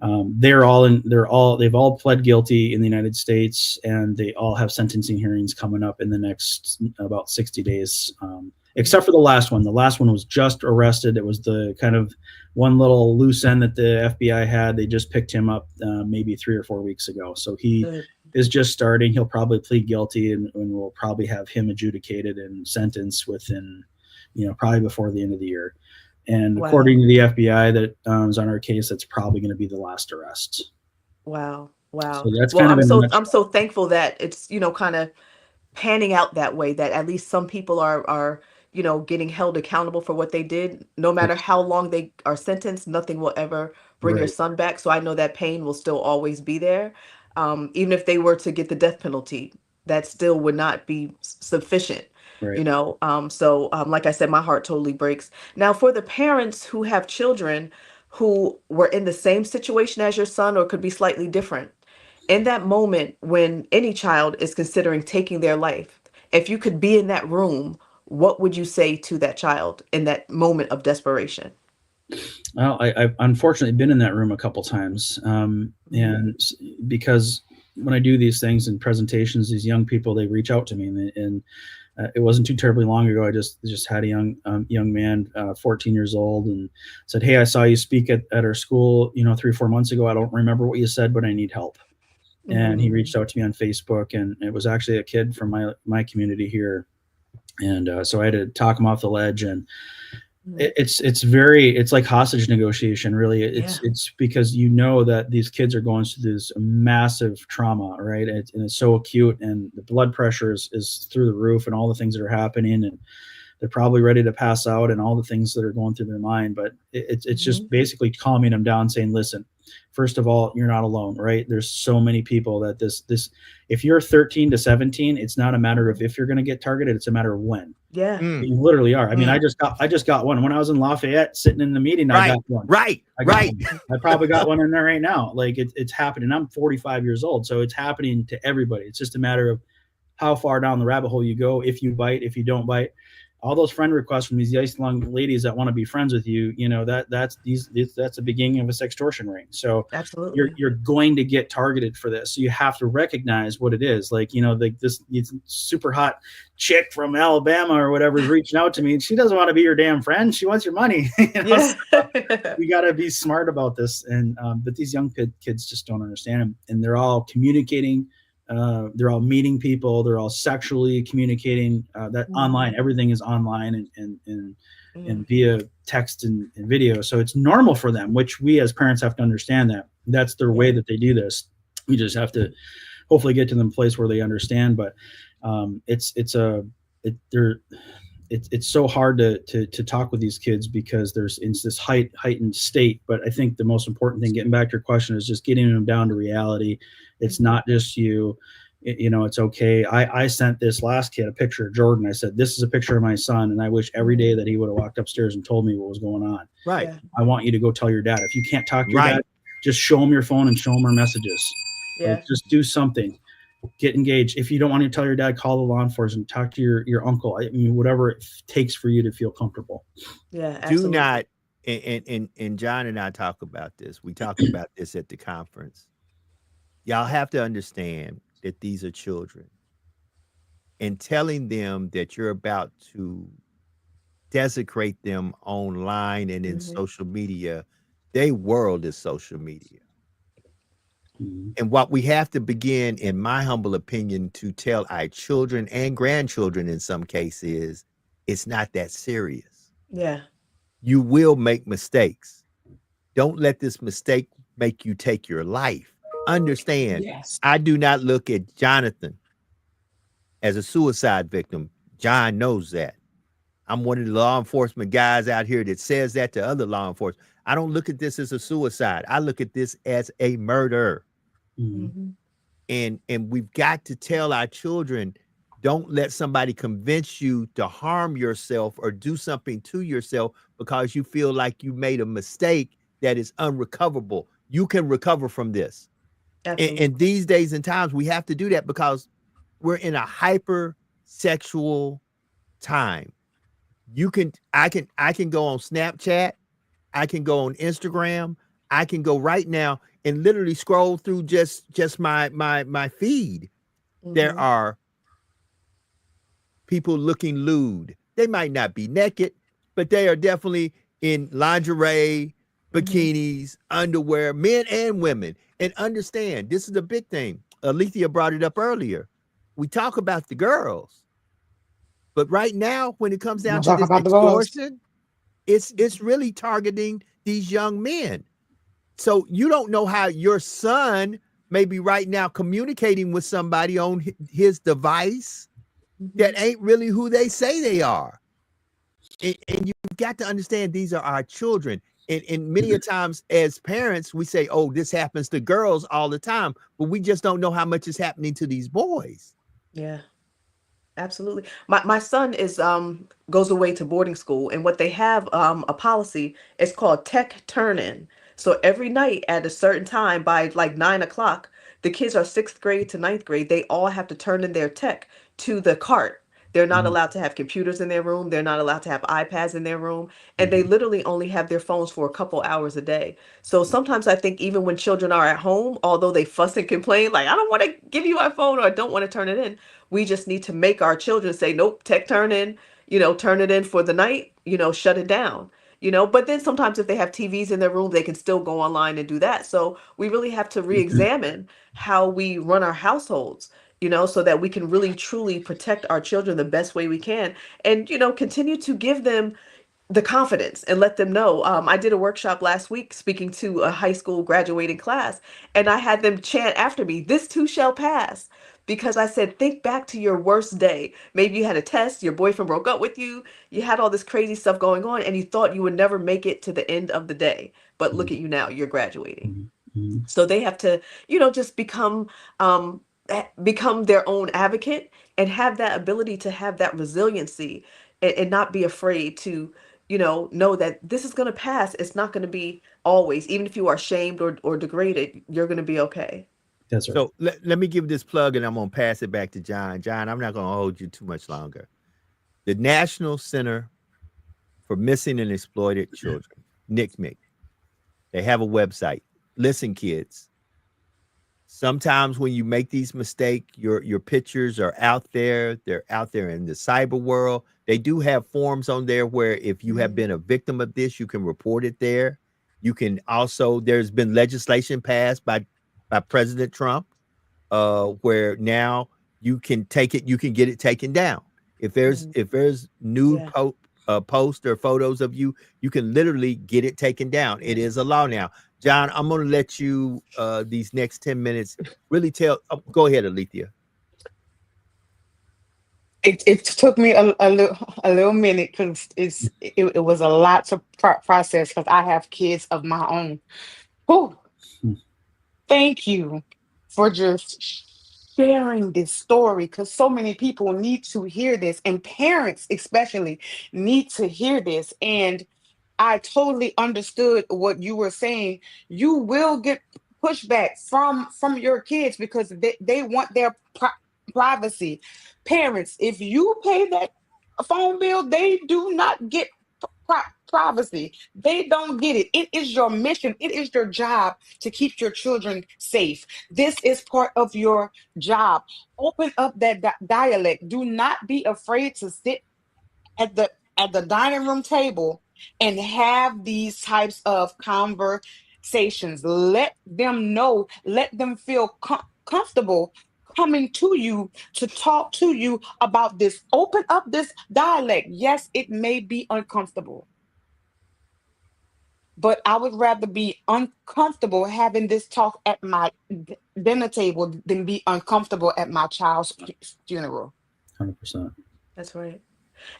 they've all pled guilty in the United States, and they all have sentencing hearings coming up in the next about 60 days. Except for the last one. The last one was just arrested. It was the kind of one little loose end that the FBI had. They just picked him up maybe 3 or 4 weeks ago. So he is just starting. He'll probably plead guilty, and we'll probably have him adjudicated and sentenced within, probably before the end of the year. And according to the FBI that is on our case, that's probably going to be the last arrest. Wow. So that's I'm so thankful that it's, kind of panning out that way, that at least some people are getting held accountable for what they did. No matter how long they are sentenced, nothing will ever bring your son back. So I know that pain will still always be there. Even if they were to get the death penalty, that still would not be sufficient. Right. So like I said, my heart totally breaks. Now, for the parents who have children who were in the same situation as your son, or could be slightly different, in that moment when any child is considering taking their life, if you could be in that room, what would you say to that child in that moment of desperation? Well, I've unfortunately been in that room a couple times, and because when I do these things and presentations, these young people, they reach out to me, and it wasn't too terribly long ago. I just had a young man, 14 years old, and said, "Hey, I saw you speak at our school, 3 or 4 months ago. I don't remember what you said, but I need help." And he reached out to me on Facebook, and it was actually a kid from my community here. And so I had to talk him off the ledge, and it's like hostage negotiation, really. It's because that these kids are going through this massive trauma, right? And it's so acute, and the blood pressure is through the roof, and all the things that are happening, and they're probably ready to pass out, and all the things that are going through their mind. But it's just basically calming them down, saying, listen, first of all, you're not alone, right? There's so many people that this, if you're 13 to 17, it's not a matter of if you're going to get targeted, it's a matter of when. Yeah. You literally are. I mean, I just got one when I was in Lafayette sitting in the meeting. I got one. Right. I probably got one in there right now. Like it's happening. I'm 45 years old. So it's happening to everybody. It's just a matter of how far down the rabbit hole you go. If you bite, if you don't bite. All those friend requests from these nice young ladies that want to be friends with you, that's the beginning of a sextortion ring. So absolutely, you're going to get targeted for this. So you have to recognize what it is. Like, this super hot chick from Alabama or whatever is reaching out to me, and she doesn't want to be your damn friend. She wants your money. So we got to be smart about this. And but these young kids just don't understand them, and they're all communicating. They're all meeting people. They're all sexually communicating. That online, everything is online and via text and video. So it's normal for them, which we as parents have to understand that that's their way that they do this. We just have to hopefully get to them place where they understand. But it's so hard to talk with these kids because there's in this heightened state. But I think the most important thing, getting back to your question, is just getting them down to reality. It's not just you. It's okay. I sent this last kid a picture of Jordan. I said, this is a picture of my son, and I wish every day that he would have walked upstairs and told me what was going on. Right. I want you to go tell your dad. If you can't talk to your dad, just show him your phone and show him our messages. Like, just do something. Get engaged. If you don't want to tell your dad, call the law enforcement, talk to your uncle. I mean, whatever it takes for you to feel comfortable. Yeah, absolutely. and John and I talk about this. We talked about this at the conference. Y'all have to understand that these are children, and telling them that you're about to desecrate them online and in social media, their world is social media. And what we have to begin, in my humble opinion, to tell our children and grandchildren in some cases, it's not that serious. Yeah. You will make mistakes. Don't let this mistake make you take your life. Understand, I do not look at Jonathan as a suicide victim. John knows that. I'm one of the law enforcement guys out here that says that to other law enforcement. I don't look at this as a suicide. I look at this as a murder. And we've got to tell our children, don't let somebody convince you to harm yourself or do something to yourself because you feel like you made a mistake that is unrecoverable. You can recover from this. And these days and times, we have to do that because we're in a hyper sexual time. I can go on Snapchat, I can go on Instagram, I can go right now and literally scroll through just my feed. There are people looking lewd. They might not be naked, but they are definitely in lingerie, bikinis, underwear, men and women. And understand, this is a big thing. Alethea brought it up earlier. We talk about the girls, but right now, when it comes down to this extortion, it's really targeting these young men. So you don't know how your son may be right now communicating with somebody on his device that ain't really who they say they are. And you've got to understand, these are our children. And many a times as parents, we say, oh, this happens to girls all the time, but we just don't know how much is happening to these boys. Yeah. Absolutely. My son is goes away to boarding school, and what they have a policy is called tech turn-in. So every night at a certain time by like 9 o'clock, the kids are 6th grade to 9th grade. They all have to turn in their tech to the cart. They're not allowed to have computers in their room. They're not allowed to have iPads in their room. And they literally only have their phones for a couple hours a day. So sometimes I think even when children are at home, although they fuss and complain, like, I don't want to give you my phone or I don't want to turn it in, we just need to make our children say, nope, tech turn in, turn it in for the night, shut it down. But then sometimes if they have TVs in their room, they can still go online and do that. So we really have to re-examine how we run our households, so that we can really truly protect our children the best way we can, and continue to give them the confidence and let them know. I did a workshop last week speaking to a high school graduating class, and I had them chant after me, "This too shall pass." Because I said, think back to your worst day. Maybe you had a test, your boyfriend broke up with you, you had all this crazy stuff going on, and you thought you would never make it to the end of the day. But look at you now, you're graduating. So they have to, just become their own advocate and have that ability to have that resiliency, and not be afraid to know that this is going to pass. It's not going to be always. Even if you are shamed or degraded, you're going to be okay. That's right. So let me give this plug, and I'm going to pass it back to John. John, I'm not going to hold you too much longer. The National Center for Missing and Exploited Children, NCMEC, they have a website. Listen, kids, sometimes when you make these mistakes, your pictures are out there. They're out there in the cyber world. They do have forms on there where if you have been a victim of this, you can report it there. You can also, there's been legislation passed by President Trump, where now you can take it, you can get it taken down. If there's nude posts or photos of you, you can literally get it taken down. It is a law now. John, I'm going to let you these next 10 minutes really tell. Go ahead, Alethea. It took me a little minute because it was a lot to process because I have kids of my own. Whew. Thank you for just sharing this story, because so many people need to hear this, and parents especially need to hear this. And I totally understood what you were saying. You will get pushback from your kids because they want their privacy. Parents, if you pay that phone bill, they do not get privacy. They don't get it. It is your mission. It is your job to keep your children safe. This is part of your job. Open up that dialect. Do not be afraid to sit at the dining room table and have these types of conversations. Let them know, let them feel comfortable coming to you to talk to you about this. Open up this dialect. Yes, it may be uncomfortable, but I would rather be uncomfortable having this talk at my dinner table than be uncomfortable at my child's funeral. 100%. That's right.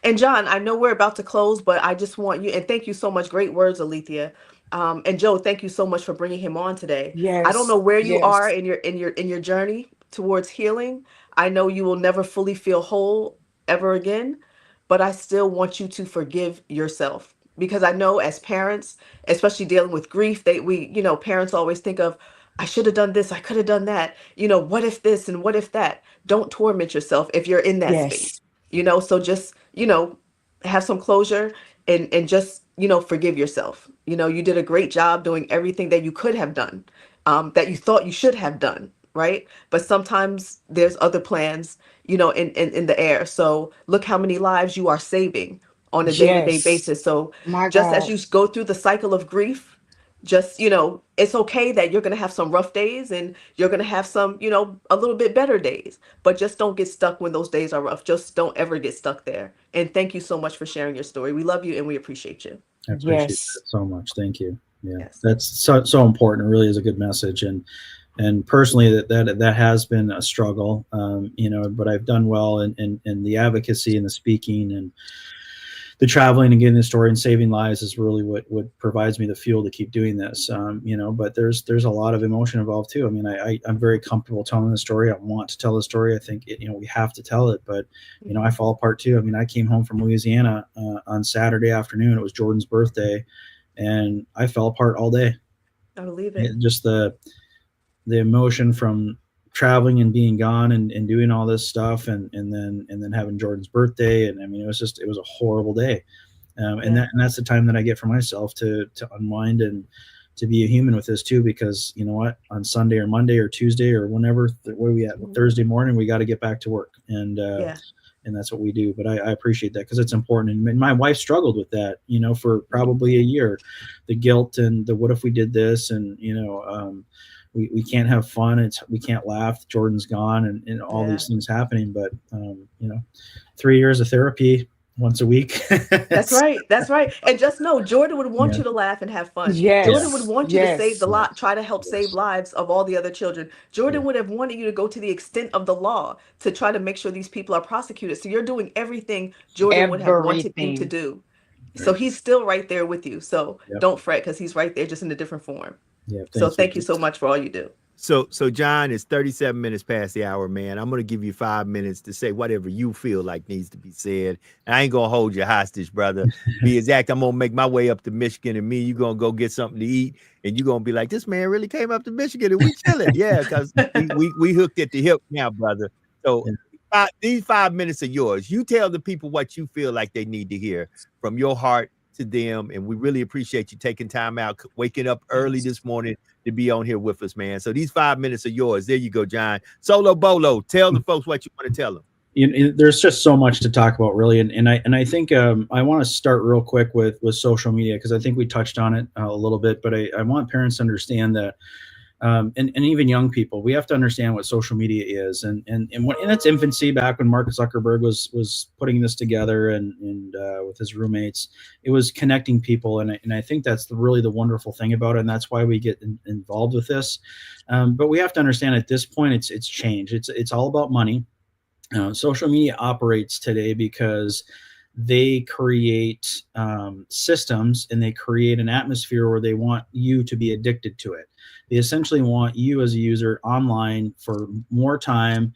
And John, I know we're about to close, but I just want you, and thank you so much. Great words, Alethea. And Joe, thank you so much for bringing him on today. I don't know Yes, where you are yes, in your journey towards healing. I know you will never fully feel whole ever again, but I still want you to forgive yourself, because I know as parents, especially dealing with grief, parents always think of, I should have done this, I could have done that. What if this and what if that? Don't torment yourself if you're in that yes, space. So just, have some closure and just, forgive yourself. You did a great job doing everything that you could have done, that you thought you should have done, right? But sometimes there's other plans, in the air. So look how many lives you are saving on a day-to-day yes. basis. So My just as God. you go through the cycle of grief, just, it's okay that you're going to have some rough days and you're going to have some, a little bit better days, but just don't get stuck when those days are rough. Just don't ever get stuck there. And thank you so much for sharing your story. We love you and we appreciate you. I appreciate Yes. that so much. Thank you. Yeah, Yes. that's so important. It really is a good message. And personally, that has been a struggle, but I've done well in the advocacy and the speaking and the traveling and getting the story and saving lives is really what provides me the fuel to keep doing this. But there's a lot of emotion involved too. I mean, I'm very comfortable telling the story. I want to tell the story. I think we have to tell it, but I fall apart too. I mean, I came home from Louisiana on Saturday afternoon. It was Jordan's birthday, and I fell apart all day. I believe it. Just the emotion from traveling and being gone and doing all this stuff and then having Jordan's birthday. And I mean, it was a horrible day. And that's the time that I get for myself to unwind and to be a human with this too, because you know what, on Sunday or Monday or Tuesday or whenever, where are we at? Thursday morning, we got to get back to work. And that's what we do. But I appreciate that because it's important. And my wife struggled with that, for probably a year, the guilt and the, what if we did this? And, we can't have fun. We can't laugh. Jordan's gone and all these things happening. But, 3 years of therapy once a week. That's right. That's right. And just know, Jordan would want you to laugh and have fun. Yes. Jordan would want you to save Yes. try to help save lives of all the other children. Jordan would have wanted you to go to the extent of the law to try to make sure these people are prosecuted. So you're doing everything Jordan would have wanted you to do. So he's still right there with you. So don't fret, because he's right there, just in a different form. Yeah. So thank you so much for all you do. So John, it's 37 minutes past the hour, man. I'm going to give you 5 minutes to say whatever you feel like needs to be said. And I ain't going to hold you hostage, brother. Be exact. I'm going to make my way up to Michigan, and you going to go get something to eat. And you're going to be like, this man really came up to Michigan and we chilling. Yeah, because we hooked at the hip now, brother. So these 5 minutes are yours. You tell the people what you feel like they need to hear from your heart to them. And we really appreciate you taking time out, waking up early this morning to be on here with us, man. So these 5 minutes are yours. There you go, John. Solo Bolo, tell the folks what you want to tell them. There's just so much to talk about, really, and I think I want to start real quick with social media, because I think we touched on it a little bit, but I want parents to understand that, and even young people, we have to understand what social media is, and in its infancy, back when Mark Zuckerberg was putting this together and with his roommates, it was connecting people, and I think that's really the wonderful thing about it, and that's why we get involved with this. But we have to understand at this point, it's changed. It's all about money. Social media operates today because they create systems, and they create an atmosphere where they want you to be addicted to it. They essentially want you as a user online for more time,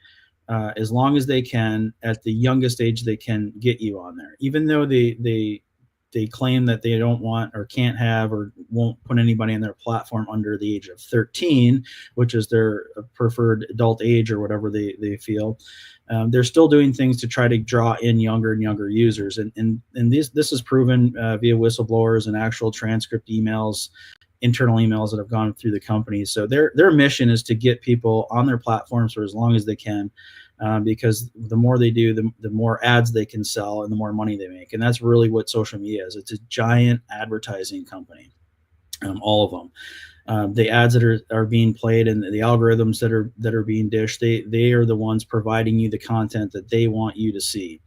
as long as they can, at the youngest age they can get you on there. Even though they they claim that they don't want or can't have or won't put anybody on their platform under the age of 13, which is their preferred adult age or whatever they feel. They're still doing things to try to draw in younger and younger users. And this is proven via whistleblowers and actual transcript emails, internal emails that have gone through the company. So their mission is to get people on their platforms for as long as they can, because the more they do, the more ads they can sell and the more money they make. And that's really what social media is. It's a giant advertising company, all of them. The ads that are being played and the algorithms that are being dished, they are the ones providing you the content that they want you to see.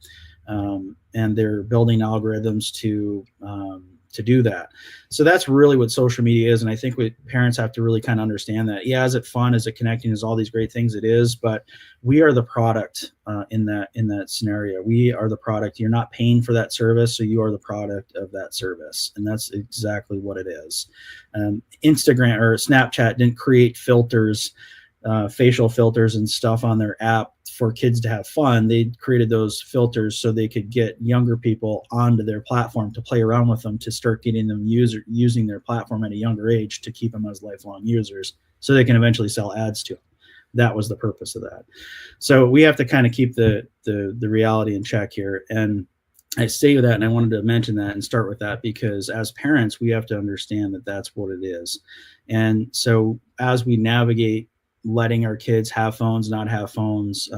And they're building algorithms to do that. So that's really what social media is. And I think parents have to really kind of understand that. Yeah, is it fun? Is it connecting? Is all these great things? It is, but we are the product in that scenario. We are the product. You're not paying for that service, so you are the product of that service. And that's exactly what it is. Instagram or Snapchat didn't create filters, facial filters and stuff on their app for kids to have fun. They created those filters so they could get younger people onto their platform to play around with them, to start getting them using their platform at a younger age, to keep them as lifelong users so they can eventually sell ads to them. That was the purpose of that. So we have to kind of keep the reality in check here. And I say that, and I wanted to mention that and start with that, because as parents, we have to understand that that's what it is. And so as we navigate letting our kids have phones, not have phones,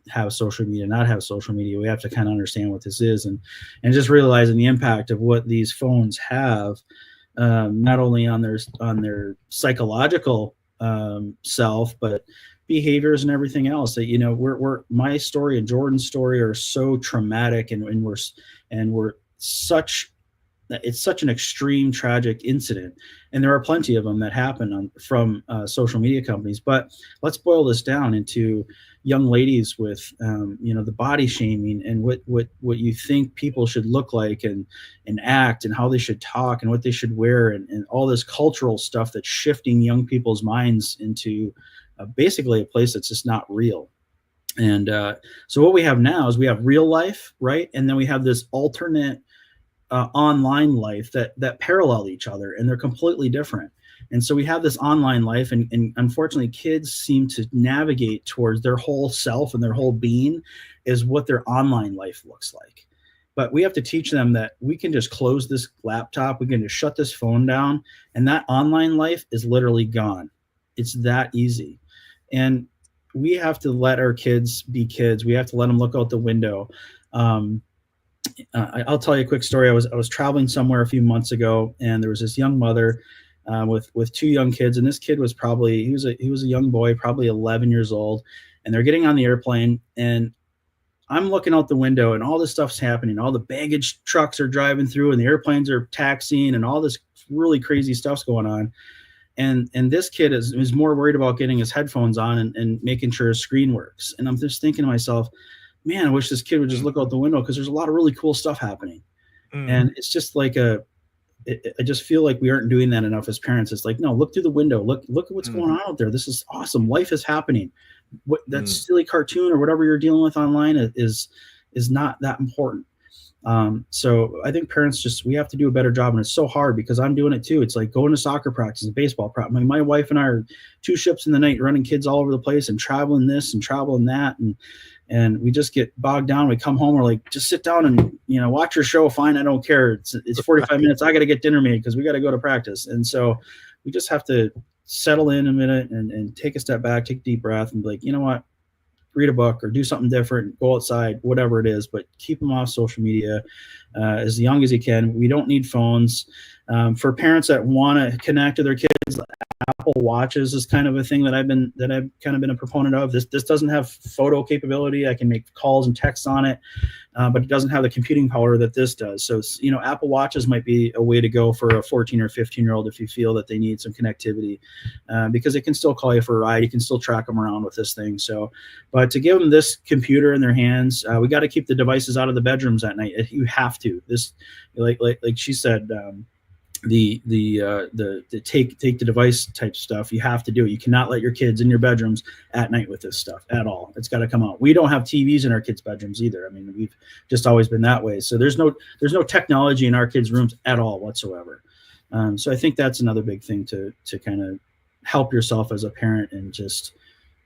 have social media, not have social media, we have to kind of understand what this is, and just realizing the impact of what these phones have, not only on their psychological self, but behaviors and everything else. That, you know, we're my story and Jordan's story are so traumatic, and we're such. It's such an extreme, tragic incident, and there are plenty of them that happen from social media companies. But let's boil this down into young ladies with, the body shaming and what you think people should look like and act and how they should talk and what they should wear and all this cultural stuff that's shifting young people's minds into basically a place that's just not real. And so what we have now is we have real life, right? And then we have this alternate online life that parallel each other, and they're completely different. And so we have this online life, and unfortunately kids seem to navigate towards their whole self and their whole being is what their online life looks like. But we have to teach them that we can just close this laptop, we can just shut this phone down, and that online life is literally gone. It's that easy. And we have to let our kids be kids. We have to let them look out the window. I'll tell you a quick story. I was traveling somewhere a few months ago, and there was this young mother with two young kids, and this kid was probably he was a young boy, probably 11 years old, and they're getting on the airplane, and I'm looking out the window, and all this stuff's happening. All the baggage trucks are driving through, and the airplanes are taxiing, and all this really crazy stuff's going on. And this kid is more worried about getting his headphones on and making sure his screen works. And I'm just thinking to myself, man, I wish this kid would just look out the window, because there's a lot of really cool stuff happening. And it's just like I just feel like we aren't doing that enough as parents. It's like, no, look through the window, look at what's going on out there. This is awesome. Life is happening. What that silly cartoon or whatever you're dealing with online is not that important. So I think parents we have to do a better job, and it's so hard because I'm doing it too. It's like going to soccer practice and baseball practice. My wife and I are two ships in the night, running kids all over the place and traveling this and traveling that. And we just get bogged down. We come home, we're like, just sit down and, watch your show. Fine. I don't care. It's 45 minutes. I got to get dinner made because we got to go to practice. And so we just have to settle in a minute and take a step back, take a deep breath and be like, you know what, read a book or do something different, go outside, whatever it is, but keep them off social media as young as you can. We don't need phones. For parents that want to connect to their kids, Apple Watches is kind of a thing that I've kind of been a proponent of. This doesn't have photo capability. I can make calls and texts on it, but it doesn't have the computing power that this does. So, Apple Watches might be a way to go for a 14 or 15-year-old if you feel that they need some connectivity, because it can still call you for a ride. You can still track them around with this thing. So, but to give them this computer in their hands, we got to keep the devices out of the bedrooms at night. You have to. This, like she said, the take the device type stuff. You have to do it. You cannot let your kids in your bedrooms at night with this stuff at all. It's got to come out. We don't have TVs in our kids' bedrooms either. I mean, we've just always been that way. So there's no technology in our kids' rooms at all whatsoever. So I think that's another big thing to kind of help yourself as a parent and just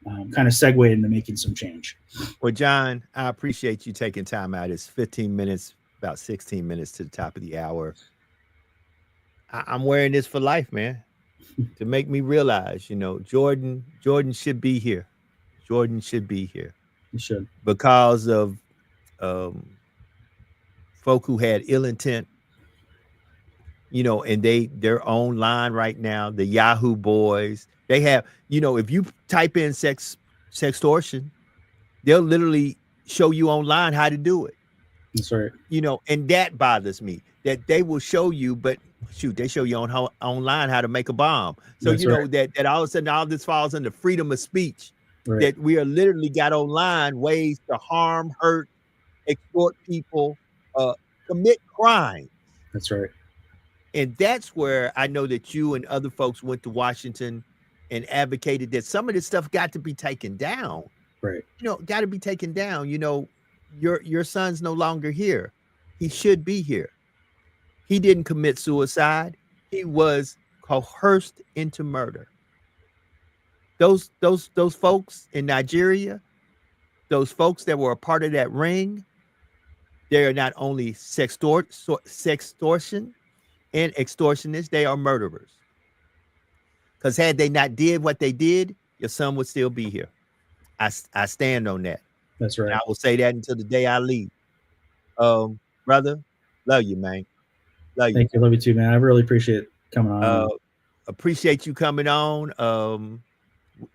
kind of segue into making some change. Well, John, I appreciate you taking time out. It's 15 minutes, about 16 minutes to the top of the hour. I'm wearing this for life, man, to make me realize, Jordan should be here. Jordan should be here. You should. Because of folk who had ill intent, and they're online right now, the Yahoo boys. They have, if you type in sextortion, they'll literally show you online how to do it. That's right. And that bothers me, that they will show you, but shoot, they show you online how to make a bomb. So, That's right. that all of a sudden all this falls under freedom of speech, Right. that we are literally got online ways to harm, hurt, extort people, commit crime. That's right. And that's where I know that you and other folks went to Washington and advocated that some of this stuff got to be taken down. Right. Got to be taken down. Your son's no longer here. He should be here. He didn't commit suicide. He was coerced into murder. Those folks in Nigeria, those folks that were a part of that ring, they are not only sextortion and extortionists, they are murderers. Because had they not did what they did, your son would still be here. I stand on that. That's right. And I will say that until the day I leave. Brother, love you, man. Love you. Thank you. Love you too, man. I really appreciate coming on. Appreciate you coming on.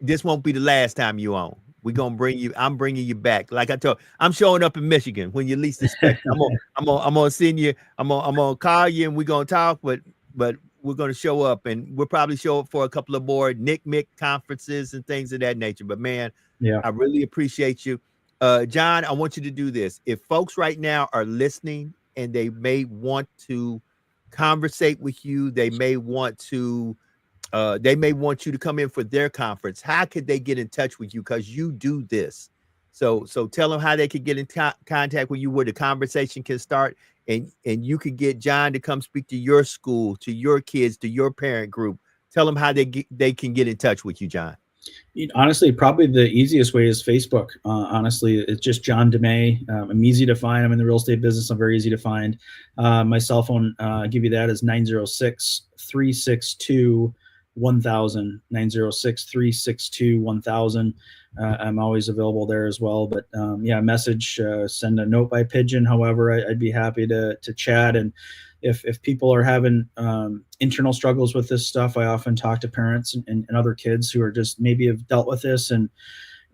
This won't be the last time you on. I'm bringing you back. Like I told, I'm showing up in Michigan when you least expect. I'm gonna send you. I'm gonna call you and we're gonna talk. But we're gonna show up, and we'll probably show up for a couple of more NCMEC conferences and things of that nature. But man, yeah, I really appreciate you, John. I want you to do this. If folks right now are listening and they may want to conversate with you, they may want you to come in for their conference. How could they get in touch with you? Because you do this. So tell them how they could get in contact with you, where the conversation can start, and you could get John to come speak to your school, to your kids, to your parent group. Tell them how they can get in touch with you, John. Honestly, probably the easiest way is Facebook. Honestly, it's just John DeMay. I'm easy to find. I'm in the real estate business. I'm very easy to find. My cell phone, I'll give you that, is 906-362-1000, 906-362-1000. I'm always available there as well. But message, send a note by pigeon. However, I'd be happy to chat. And if people are having internal struggles with this stuff, I often talk to parents and other kids who are just maybe have dealt with this and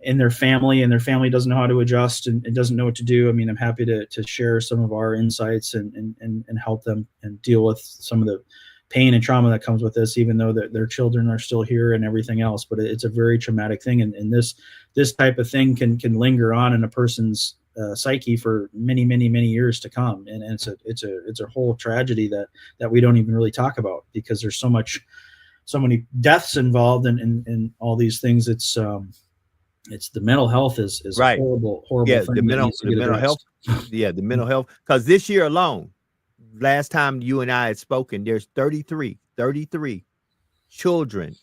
in their family, and their family doesn't know how to adjust and doesn't know what to do. I mean, I'm happy to share some of our insights and help them and deal with some of the pain and trauma that comes with this, even though their children are still here and everything else. But it's a very traumatic thing. And this type of thing can linger on in a person's psyche for many, many, many years to come. And it's a whole tragedy that we don't even really talk about, because there's so many deaths involved in all these things. It's the mental health is right. horrible. Yeah, thing the mental health. Yeah, the mental health. Because this year alone, last time you and I had spoken, there's 33 children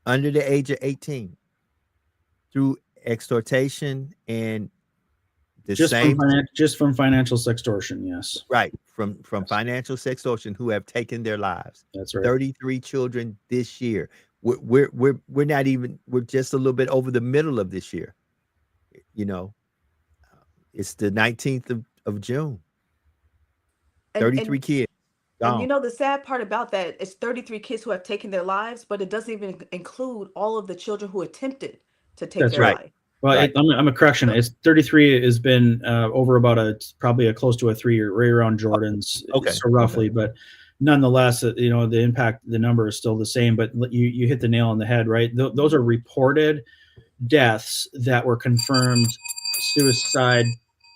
under the age of 18 through extortation and just from financial sextortion. Yes, right, from financial sextortion, who have taken their lives. That's right. 33 children this year. We're not even, we're just a little bit over the middle of this year. It's the 19th of June. 33 kids. And the sad part about that is 33 kids who have taken their lives, but it doesn't even include all of the children who attempted to take their life. Well, right. I'm a correction. It's 33 has been over about probably a close to a 3-year, right around Jordan's. Okay. So roughly, but nonetheless, the impact, the number is still the same. But you hit the nail on the head, right? Those are reported deaths that were confirmed suicide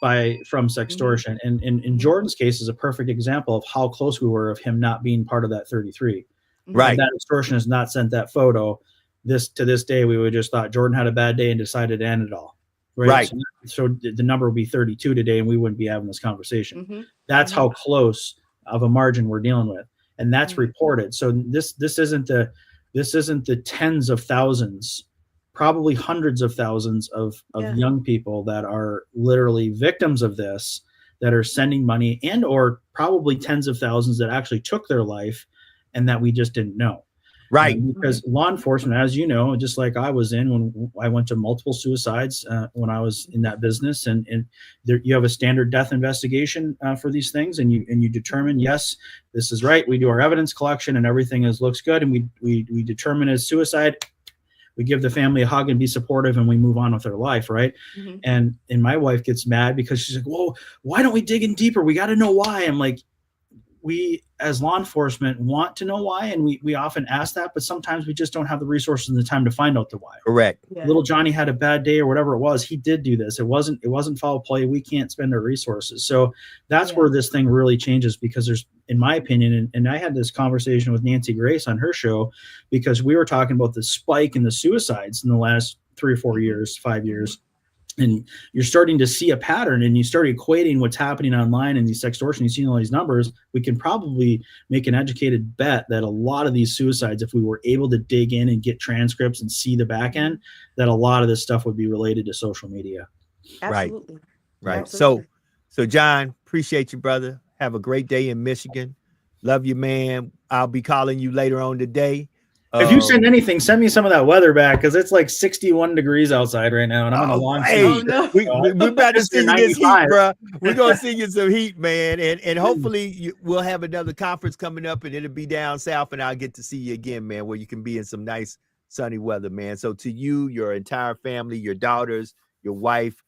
from sextortion. And in Jordan's case is a perfect example of how close we were of him not being part of that 33. Right. If that extortion has not sent that photo, to this day, we would just thought Jordan had a bad day and decided to end it all. Right. So the number would be 32 today, and we wouldn't be having this conversation. That's how close of a margin we're dealing with, and that's reported. So this isn't the tens of thousands, probably hundreds of thousands of young people that are literally victims of this, that are sending money, and or probably tens of thousands that actually took their life and that we just didn't know. Right. Because law enforcement, as you know, just like I was when I went to multiple suicides when I was in that business, and there, you have a standard death investigation for these things, and you determine, yes, this is right. We do our evidence collection and everything looks good, and we determine as suicide. We give the family a hug and be supportive, and we move on with their life, right? And my wife gets mad because she's like, "Whoa, why don't we dig in deeper? We got to know why." I'm like, we as law enforcement want to know why, and we often ask that, but sometimes we just don't have the resources and the time to find out the why. Correct. Little Johnny had a bad day or whatever it was. He did do this. It wasn't foul play. We can't spend our resources. So that's where this thing really changes, because there's, in my opinion, and I had this conversation with Nancy Grace on her show, because we were talking about the spike in the suicides in the last 3 or 4 years, 5 years. And you're starting to see a pattern, and you start equating what's happening online and these sextortion. You see all these numbers. We can probably make an educated bet that a lot of these suicides, if we were able to dig in and get transcripts and see the back end, that a lot of this stuff would be related to social media. Absolutely. Right. Absolutely. So John, appreciate you, brother. Have a great day in Michigan. Love you, man. I'll be calling you later on today. If you send anything, send me some of that weather back, because it's like 61 degrees outside right now, and I'm in a long sleeve. We're about to see you this heat, bro. We're gonna see you some heat, man, and hopefully we'll have another conference coming up, and it'll be down south, and I'll get to see you again, man, where you can be in some nice sunny weather, man. So to you, your entire family, your daughters, your wife,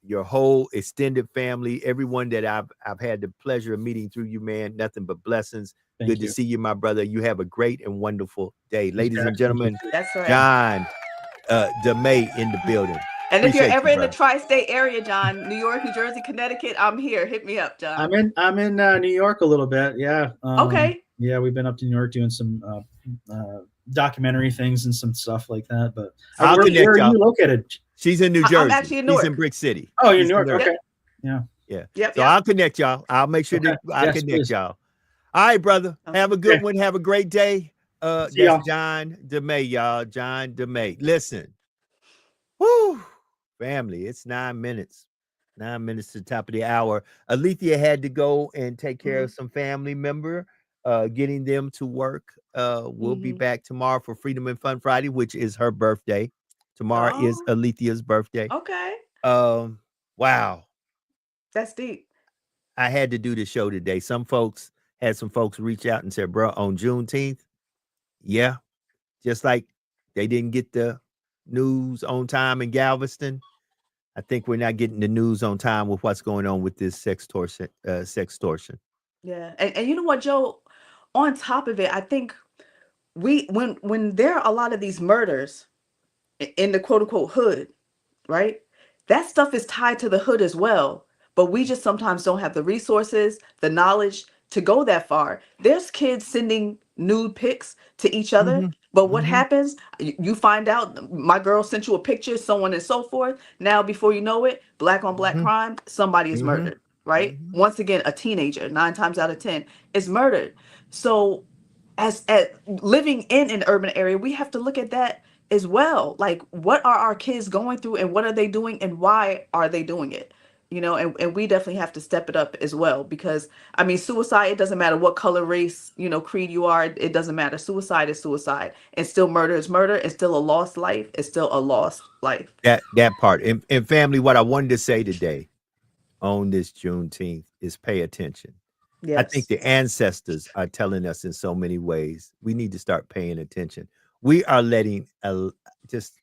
your whole extended family, everyone that I've had the pleasure of meeting through you, man, nothing but blessings. Good to see you, my brother. You have a great and wonderful day. Ladies and gentlemen, that's right. John DeMay in the building. And if you're ever in the tri-state area, John, New York, New Jersey, Connecticut, I'm here. Hit me up, John. I'm in New York a little bit. Yeah. Okay. Yeah, we've been up to New York doing some documentary things and some stuff like that. But where are you located? She's in New Jersey. I'm actually in Newark. She's in Brick City. Oh, you're in Newark. Okay. Yeah. So I'll connect y'all. I'll make sure that I connect y'all. All right, brother. Have a good one. Have a great day. That's John DeMay, y'all. John DeMay. Listen. Woo. Family, it's 9 minutes. 9 minutes to the top of the hour. Alethea had to go and take care of some family member, getting them to work. We'll be back tomorrow for Freedom and Fun Friday, which is her birthday. Tomorrow is Alethea's birthday. Okay. Wow. That's deep. I had to do the show today. Some folks reach out and said, bro, on Juneteenth, just like they didn't get the news on time in Galveston, I think we're not getting the news on time with what's going on with this sextortion. Yeah. And you know what, Joe, on top of it, I think when there are a lot of these murders in the quote unquote hood, right? That stuff is tied to the hood as well. But we just sometimes don't have the resources, the knowledge to go that far. There's kids sending nude pics to each other. But what happens? You find out my girl sent you a picture, so on and so forth. Now, before you know it, black on black crime, somebody is murdered, right? Once again, a teenager, 9 times out of 10 is murdered. So as living in an urban area, we have to look at that as well. Like, what are our kids going through, and what are they doing, and why are they doing it? You know, and we definitely have to step it up as well, because I mean, suicide, it doesn't matter what color, race, creed you are. It doesn't matter. Suicide is suicide, and still murder is murder, and still a lost life is still a lost life. That part. And family, what I wanted to say today on this Juneteenth is pay attention. Yes. I think the ancestors are telling us in so many ways, we need to start paying attention. We are letting just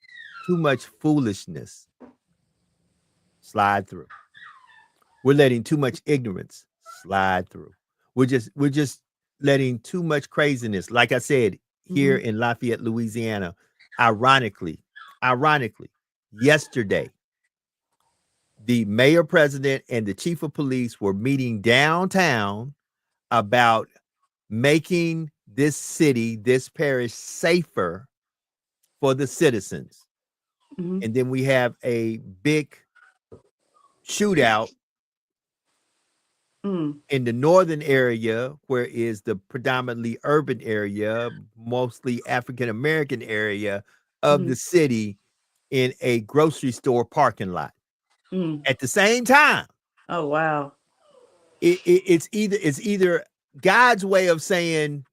too much foolishness slide through. We're letting too much ignorance slide through. We're just letting too much craziness. Like I said, here in Lafayette, Louisiana, ironically, yesterday, the mayor, president, and the chief of police were meeting downtown about making this city, this parish, safer for the citizens. Mhm. And then we have a big shootout in the northern area, where is the predominantly urban area, mostly African American area of the city, in a grocery store parking lot. At the same time, Oh wow. it's either God's way of saying,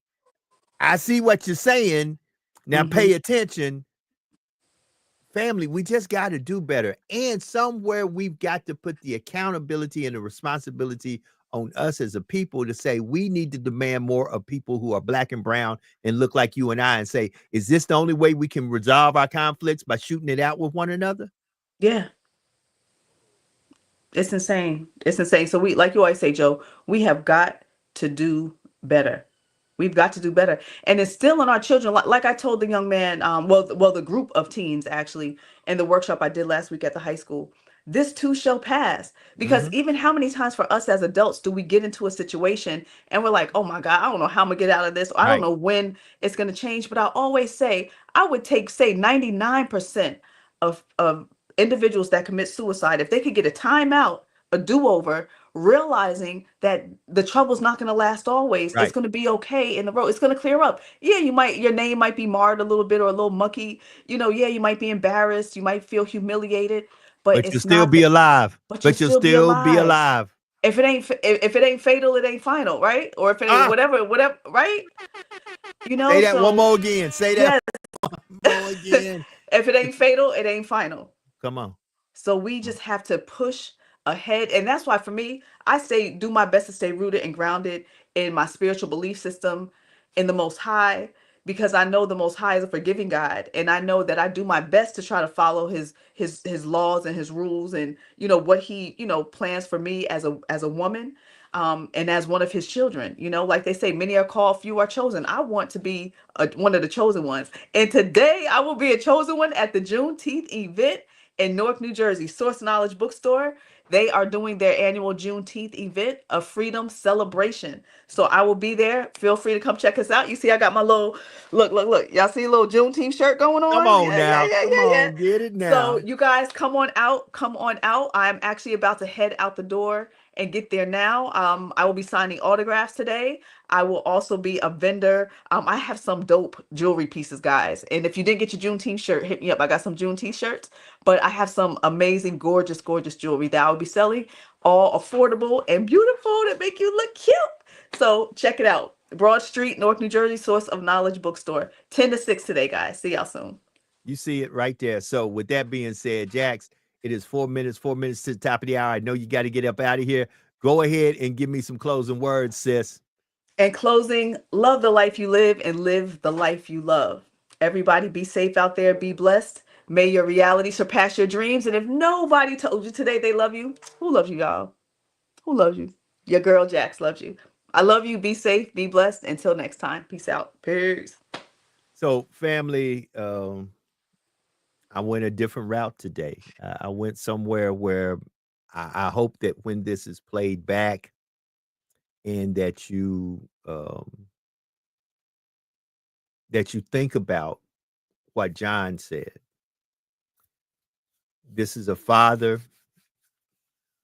I see what you're saying, now pay attention. Family, we just got to do better. And somewhere we've got to put the accountability and the responsibility on us as a people to say we need to demand more of people who are black and brown and look like you and I, and say, is this the only way we can resolve our conflicts, by shooting it out with one another? Yeah. It's insane. It's insane. So we, like you always say, Joe, we have got to do better. We've got to do better. And it's still in our children. Like I told the young man, well, the group of teens actually, in the workshop I did last week at the high school, this too shall pass. Because even how many times for us as adults do we get into a situation and we're like, oh my God, I don't know how I'm gonna get out of this. Or I don't know when it's gonna change. But I always say, I would take, say, 99% of individuals that commit suicide, if they could get a timeout, a do-over, realizing that the trouble's not going to last always. It's going to be okay in the road. It's going to clear up. Yeah, your name might be marred a little bit or a little mucky. Yeah, you might be embarrassed. You might feel humiliated, but you'll it's still not be alive. But you'll still be alive. If it ain't fatal, it ain't final, right? Or if it ain't whatever, right? Say that one more again. Say that one more again. If it ain't fatal, it ain't final. Come on. So we just have to push ahead. And that's why for me, I say do my best to stay rooted and grounded in my spiritual belief system, in the Most High, because I know the Most High is a forgiving God. And I know that I do my best to try to follow his laws and his rules, and what he plans for me as a woman, and as one of his children. Like they say, many are called, few are chosen. I want to be one of the chosen ones. And today I will be a chosen one at the Juneteenth event in Newark, New Jersey, Source Knowledge Bookstore. They are doing their annual Juneteenth event, a freedom celebration. So I will be there. Feel free to come check us out. You see, I got my little look. Y'all see a little Juneteenth shirt going on? Come on now. Come on, get it now. So you guys come on out. I'm actually about to head out the door and get there now. I will be signing autographs today. I will also be a vendor. I have some dope jewelry pieces, guys. And if you didn't get your Juneteenth shirt, hit me up. I got some Juneteenth shirts, but I have some amazing, gorgeous jewelry that I'll be selling, all affordable and beautiful, to make you look cute. So check it out. Broad Street, Newark, New Jersey, Source of Knowledge Bookstore. 10 to 6 today, guys. See y'all soon. You see it right there. So with that being said, Jax, it is 4 minutes to the top of the hour. I know you got to get up out of here. Go ahead and give me some closing words, sis. In closing, love the life you live and live the life you love. Everybody be safe out there. Be blessed. May your reality surpass your dreams. And if nobody told you today they love you, who loves you, y'all? Who loves you? Your girl Jax loves you. I love you. Be safe. Be blessed. Until next time. Peace out. Peace. So, family, I went a different route today. I went somewhere where I hope that when this is played back, and that you think about what John said. This is a father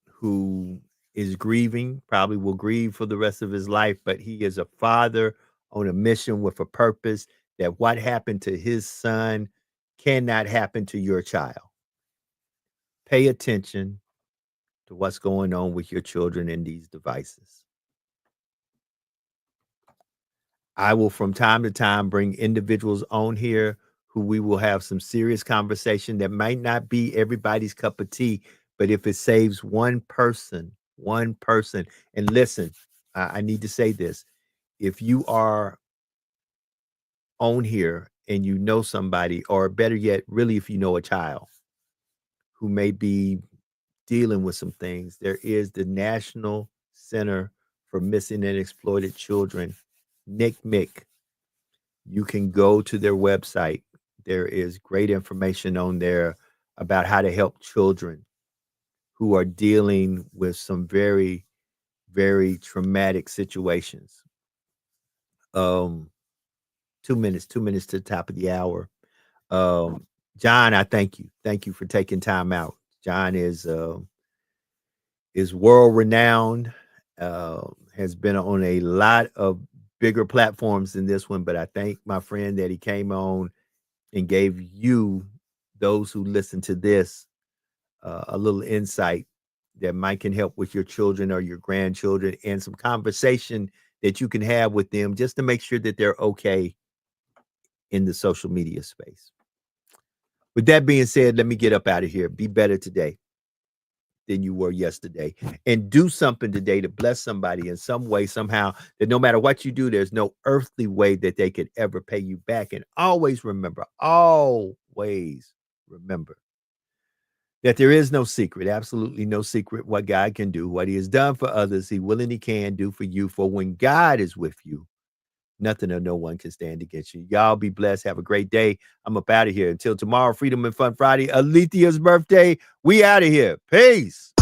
who is grieving, probably will grieve for the rest of his life, but he is a father on a mission with a purpose, that what happened to his son cannot happen to your child. Pay attention to what's going on with your children in these devices. I will from time to time bring individuals on here who we will have some serious conversation that might not be everybody's cup of tea, but if it saves one person, and listen, I need to say this. If you are on here and you know somebody, or better yet, really, if you know a child who may be dealing with some things, there is the National Center for Missing and Exploited Children, NCMEC. You can go to their website. There is great information on there about how to help children who are dealing with some very, very traumatic situations. 2 minutes to the top of the hour. John, I thank you. Thank you for taking time out. John is world renowned, has been on a lot of bigger platforms than this one, but I thank my friend that he came on and gave you, those who listen to this, a little insight that might can help with your children or your grandchildren, and some conversation that you can have with them just to make sure that they're okay in the social media space. With that being said, let me get up out of here. Be better today than you were yesterday, and do something today to bless somebody in some way, somehow, that no matter what you do, there's no earthly way that they could ever pay you back. And always remember that there is no secret, absolutely no secret, what God can do. What he has done for others, he will and he can do for you. For when God is with you, nothing or no one can stand against you. Y'all be blessed. Have a great day. I'm up out of here. Until tomorrow, Freedom and Fun Friday, Alethea's birthday. We out of here. Peace.